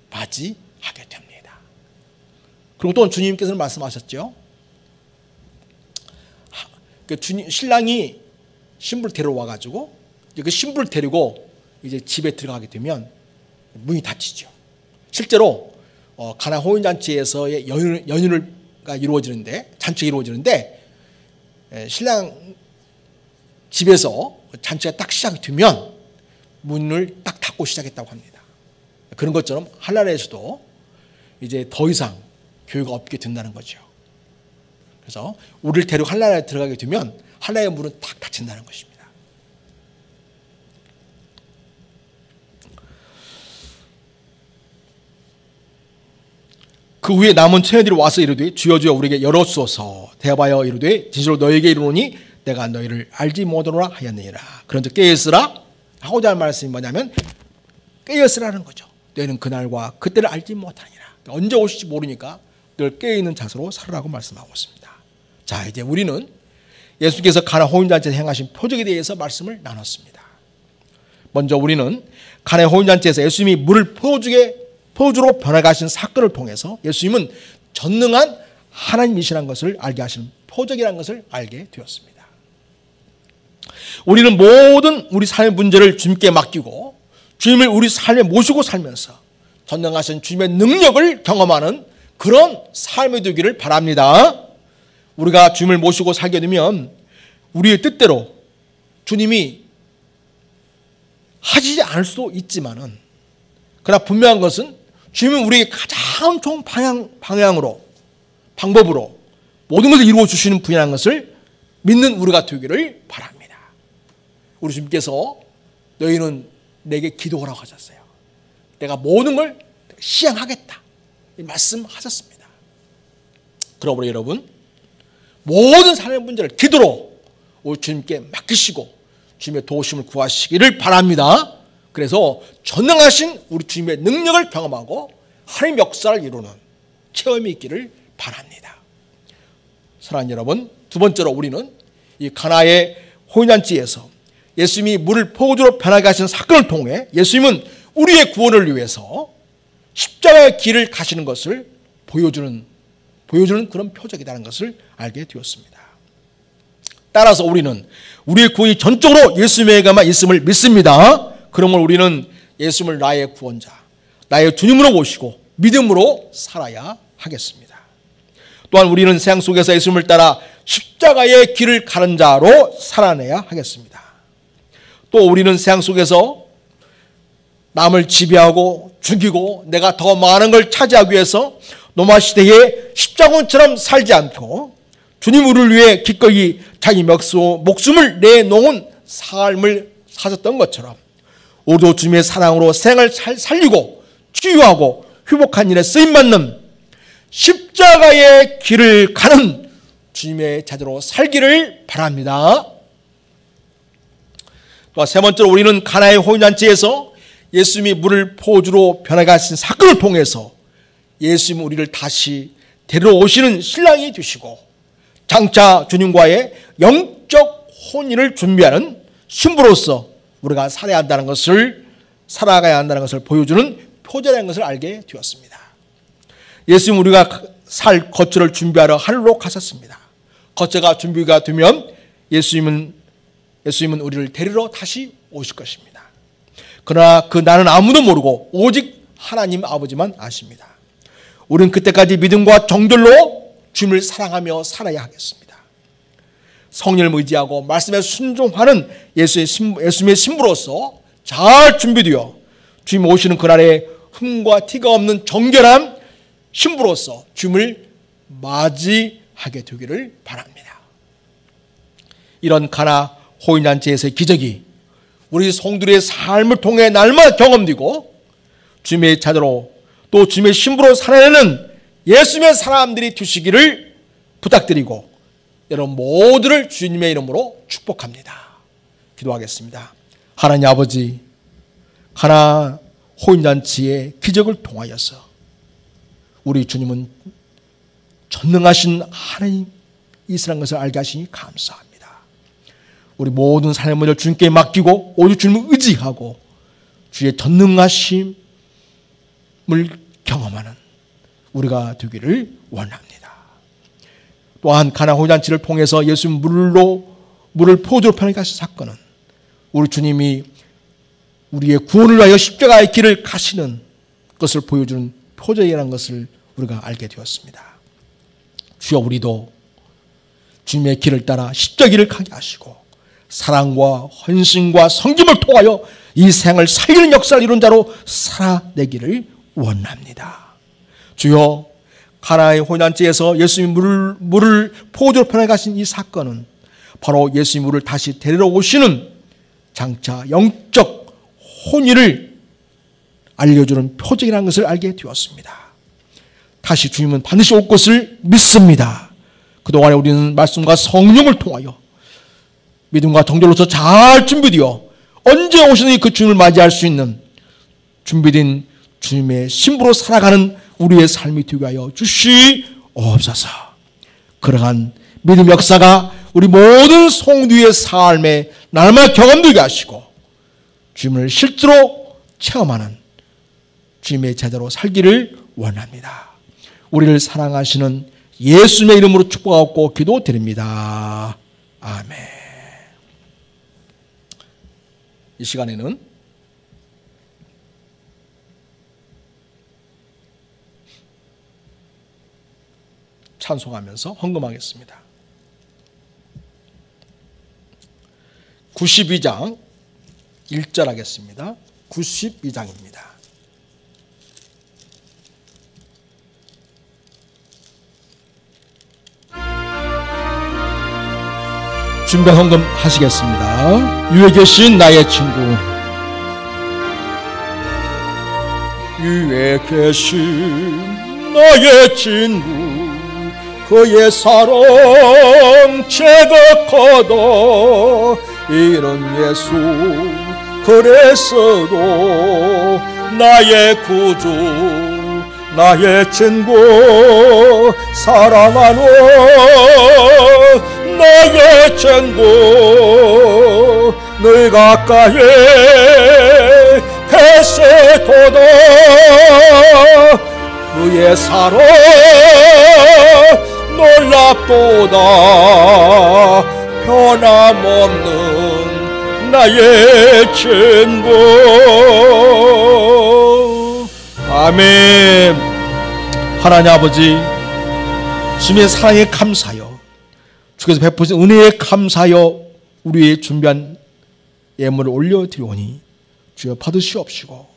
맞이하게 됩니다. 그리고 또 주님께서는 말씀하셨죠. 신랑이 신부를 데려와가지고 그 신부를 데리고 이제 집에 들어가게 되면 문이 닫히죠. 실제로 가나 호인잔치에서의 연휴가 이루어지는데, 잔치가 이루어지는데 신랑 집에서 잔치가 딱 시작이 되면 문을 딱 닫고 시작했다고 합니다. 그런 것처럼 한나라에서도 이제 더 이상 교회가 없게 된다는 거죠. 그래서 우리를 데리고 한나라에 들어가게 되면 한나라의 문은 딱 닫힌다는 것입니다. 그 후에 남은 처녀들이 와서 이르되 주여 주여 우리에게 열어주소서. 대하여 이르되 진실로 너에게 이르노니 내가 너희를 알지 못하노라 하였느니라. 그런즉 깨어있으라 하고자 할 말씀이 뭐냐면 깨어있으라는 거죠. 너희는 그날과 그때를 알지 못하니라. 언제 오실지 모르니까 늘 깨어있는 자세로 살아라고 말씀하고 있습니다. 자, 이제 우리는 예수께서 가나 호인잔치에서 행하신 표적에 대해서 말씀을 나눴습니다. 먼저 우리는 가나 호인잔치에서 예수님이 물을 포도주로 변화가신 사건을 통해서 예수님은 전능한 하나님이시라는 것을 알게 하시는 표적이라는 것을 알게 되었습니다. 우리는 모든 우리 삶의 문제를 주님께 맡기고 주님을 우리 삶에 모시고 살면서 전능하신 주님의 능력을 경험하는 그런 삶이 되기를 바랍니다. 우리가 주님을 모시고 살게 되면 우리의 뜻대로 주님이 하시지 않을 수도 있지만은, 그러나 분명한 것은 주님은 우리에게 가장 좋은 방향으로, 방법으로 모든 것을 이루어 주시는 분이라는 것을 믿는 우리가 되기를 바랍니다. 우리 주님께서 너희는 내게 기도하라고 하셨어요. 내가 모든 걸 시행하겠다, 이 말씀하셨습니다. 그러므로 여러분, 모든 삶의 문제를 기도로 우리 주님께 맡기시고 주님의 도우심을 구하시기를 바랍니다. 그래서 전능하신 우리 주님의 능력을 경험하고 하나님의 역사를 이루는 체험이 있기를 바랍니다. 사랑하는 여러분, 두 번째로 우리는 이 가나의 호인잔치에서 예수님이 물을 포도주로 변하게 하신 사건을 통해 예수님은 우리의 구원을 위해서 십자가의 길을 가시는 것을 보여주는 그런 표적이라는 것을 알게 되었습니다. 따라서 우리는 우리의 구원이 전적으로 예수님에게만 있음을 믿습니다. 그러므로 우리는 예수님을 나의 구원자, 나의 주님으로 모시고 믿음으로 살아야 하겠습니다. 또한 우리는 세상 속에서 예수님을 따라 십자가의 길을 가는 자로 살아내야 하겠습니다. 또 우리는 세상 속에서 남을 지배하고 죽이고 내가 더 많은 걸 차지하기 위해서 노마 시대의 십자군처럼 살지 않고 주님 우리를 위해 기꺼이 자기 목숨을 내놓은 삶을 사셨던 것처럼 우리도 주님의 사랑으로 생을 살리고 치유하고 회복한 일에 쓰임받는 십자가의 길을 가는 주님의 자녀로 살기를 바랍니다. 또 세 번째로 우리는 가나의 호인잔치에서 예수님이 물을 포주로 변하게 하신 사건을 통해서 예수님 우리를 다시 데리러 오시는 신랑이 되시고 장차 주님과의 영적 혼인을 준비하는 신부로서 우리가 살아가야 한다는 것을 보여주는 표제라는 것을 알게 되었습니다. 예수님 우리가 살 거처를 준비하러 하늘로 가셨습니다. 거처가 준비가 되면 예수님은 우리를 데리러 다시 오실 것입니다. 그러나 그 나는 아무도 모르고 오직 하나님 아버지만 아십니다. 우리는 그때까지 믿음과 정결로 주님을 사랑하며 살아야 하겠습니다. 성령을 의지하고 말씀에 순종하는 예수님의 신부로서 잘 준비되어 주님 오시는 그날에 흠과 티가 없는 정결한 신부로서 주님을 맞이하게 되기를 바랍니다. 이런 가나 호인잔치에서의 기적이 우리 성도들의 삶을 통해 날마다 경험되고 주님의 자녀로 또 주님의 신부로 살아내는 예수님의 사람들이 되시기를 부탁드리고 여러분 모두를 주님의 이름으로 축복합니다. 기도하겠습니다. 하나님 아버지, 가나 호인잔치의 기적을 통하여서 우리 주님은 전능하신 하나님이시라는 것을 알게 하시니 감사합니다. 우리 모든 삶을 주님께 맡기고 오직 주님을 의지하고 주의 전능하심을 경험하는 우리가 되기를 원합니다. 또한 가나 호인잔치를 통해서 예수님 물을 포도로 변하게 하신 사건은 우리 주님이 우리의 구원을 위하여 십자가의 길을 가시는 것을 보여주는 표적이라는 것을 우리가 알게 되었습니다. 주여 우리도 주님의 길을 따라 십자가의 길을 가게 하시고 사랑과 헌신과 성김을 통하여 이 생을 살리는 역사를 이룬 자로 살아내기를 원합니다. 주여 가나의 호인잔치에서 예수님이 물을 포도로 변하게 가신 이 사건은 바로 예수님이 우리를 다시 데리러 오시는 장차 영적 혼인을 알려주는 표적이라는 것을 알게 되었습니다. 다시 주님은 반드시 올 것을 믿습니다. 그동안에 우리는 말씀과 성령을 통하여 믿음과 정결로서 잘 준비되어 언제 오시든지 그 주님을 맞이할 수 있는 준비된 주님의 신부로 살아가는 우리의 삶이 되게 하여 주시옵소서. 그러한 믿음 역사가 우리 모든 성도의 삶에 날마다 경험되게 하시고 주님을 실제로 체험하는 주님의 제자로 살기를 원합니다. 우리를 사랑하시는 예수님의 이름으로 축복하고 기도드립니다. 아멘. 이 시간에는 찬송하면서 헌금하겠습니다. 92장 1절 하겠습니다. 92장입니다. 준비 헌금 하시겠습니다. 위에 계신 나의 친구, 위에 계신 나의 친구, 그의 사랑 제각하다. 이런 예수 그래서도 나의 구주, 나의 친구, 사랑하는 나의 친구, 늘 가까이 계시도다. 그의 사랑 놀랍도다. 변함없는 나의 전부. 아멘. 하나님 아버지, 주님의 사랑에 감사하여, 주께서 베푸신 은혜에 감사하여 우리의 준비한 예물을 올려드리오니 주여 받으시옵시고,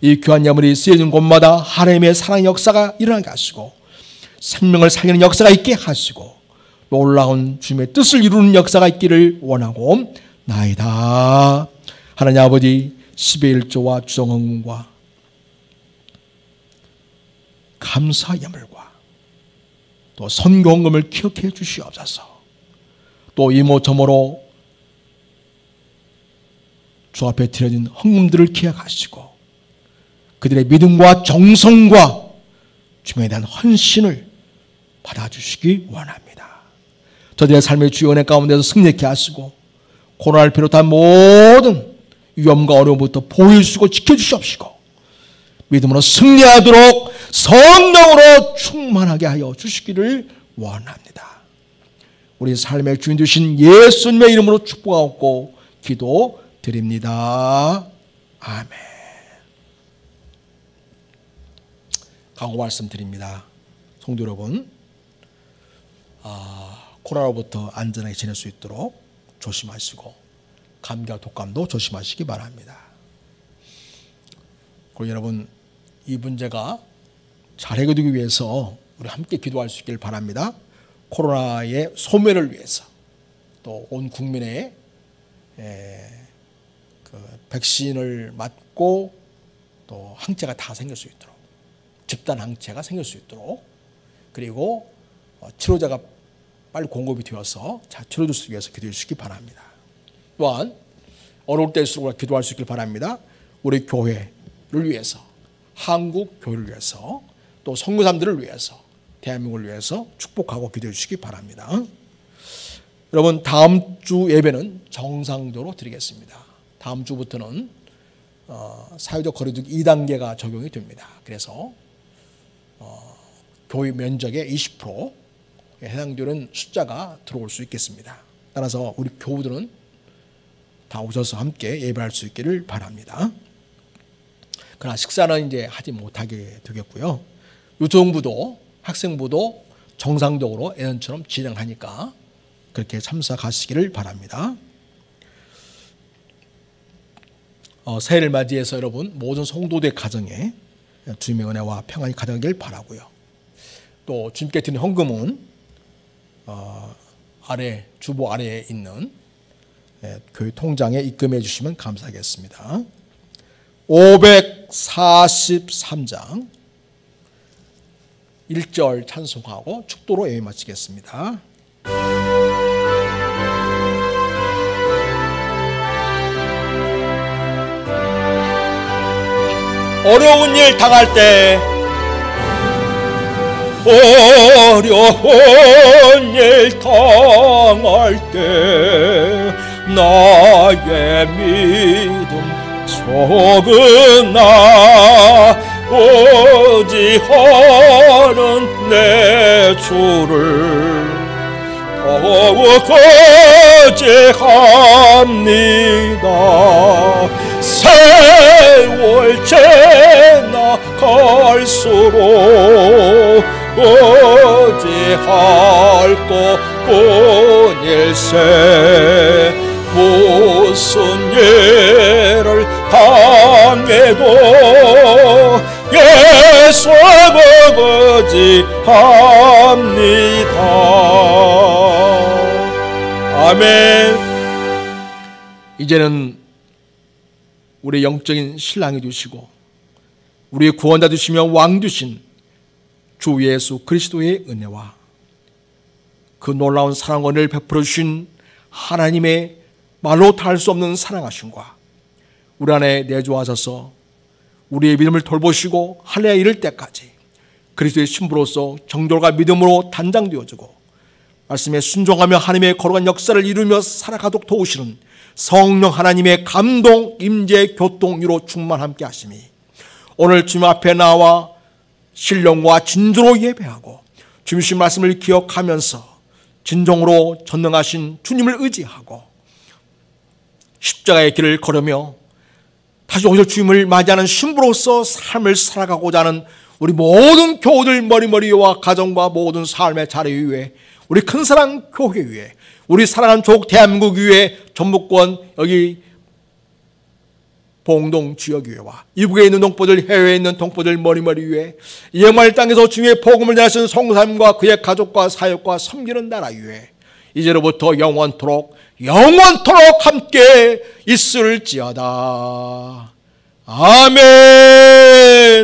이 귀한 예물이 쓰여진 곳마다 하나님의 사랑의 역사가 일어나게 하시고, 생명을 살리는 역사가 있게 하시고, 놀라운 주님의 뜻을 이루는 역사가 있기를 원하고 나이다. 하나님 아버지, 10의 1조와 주정헌금과 감사 예물과 또 선교헌금을 기억해 주시옵소서. 또 이모저모로 주 앞에 드려진 헌금들을 기억하시고, 그들의 믿음과 정성과 주님에 대한 헌신을 받아주시기 원합니다. 저들의 삶의 주의 은혜 가운데서 승리케 하시고, 코로나를 비롯한 모든 위험과 어려움부터 보호해주시고 지켜주시옵시고, 믿음으로 승리하도록 성령으로 충만하게 하여 주시기를 원합니다. 우리 삶의 주인 되신 예수님의 이름으로 축복하고 기도드립니다. 아멘. 강호 말씀드립니다. 성도 여러분, 코로나로부터 안전하게 지낼 수 있도록 조심하시고, 감기와 독감도 조심하시기 바랍니다. 그리고 여러분, 이 문제가 잘 해결되기 위해서 우리 함께 기도할 수 있기를 바랍니다. 코로나의 소멸을 위해서, 또 온 국민의 백신을 맞고 또 항체가 다 생길 수 있도록, 집단 항체가 생길 수 있도록, 그리고 치료제가 빨리 공급이 되어서 잘 치료될 수 있기 위해서 기도해 주시기 바랍니다. 또한 어려울 때일수록 기도할 수 있길 바랍니다. 우리 교회를 위해서, 한국 교회를 위해서, 또 선교사님들을 위해서, 대한민국을 위해서 축복하고 기도해 주시기 바랍니다. 여러분, 다음 주 예배는 정상적으로 드리겠습니다. 다음 주부터는 사회적 거리두기 2단계가 적용이 됩니다. 그래서 교회 면적의 20%에 해당되는 숫자가 들어올 수 있겠습니다. 따라서 우리 교우들은 다 오셔서 함께 예배할 수 있기를 바랍니다. 그러나 식사는 이제 하지 못하게 되겠고요. 유통부도 학생부도 정상적으로 예전처럼 진행하니까 그렇게 참석하시기를 바랍니다. 새해를 맞이해서 여러분 모든 성도들 가정에 주님의 은혜와 평안이 가득하길 바라고요. 또 주님께 드리는 헌금은 아래 주보 아래에 있는 교회 통장에 입금해 주시면 감사하겠습니다. 543장 1절 찬송하고 축도로 예배 마치겠습니다. 어려운 일 당할 때, 어려운 일 당할 때 나의 믿음 적으나 의지하는 내 주를 더욱 의지합니다. 세월 지나갈수록 의지할 것뿐일세. 무슨 일을 당해도 예수를 의지합니다. 아멘. 이제는 우리의 영적인 신랑이 되시고 우리의 구원자 되시며 왕 되신 주 예수 그리스도의 은혜와 그 놀라운 사랑 은혜를 베풀어 주신 하나님의 말로 다 할 수 없는 사랑하심과 우리 안에 내주하셔서 우리의 믿음을 돌보시고 하늘에 이를 때까지 그리스도의 신부로서 정결과 믿음으로 단장되어지고 말씀에 순종하며 하나님의 거룩한 역사를 이루며 살아가도록 도우시는 성령 하나님의 감동, 임재, 교통으로 충만함께 하심이 오늘 주님 앞에 나와 신령과 진정으로 예배하고 주님 말씀을 기억하면서 진정으로 전능하신 주님을 의지하고 십자가의 길을 걸으며 다시 오실 주님을 맞이하는 신부로서 삶을 살아가고자 하는 우리 모든 교우들 머리머리와 가정과 모든 삶의 자리 위에, 우리 큰사랑 교회 위에, 우리 사랑하는 조국 대한민국 위에, 전북권 여기 봉동 지역 위에와 이북에 있는 동포들, 해외에 있는 동포들 머리머리 위에, 이 영광의 땅에서 주님의 복음을 전하시는 성도님과 그의 가족과 사역과 섬기는 나라 위에 이제로부터 영원토록 함께 있을지어다. 아멘.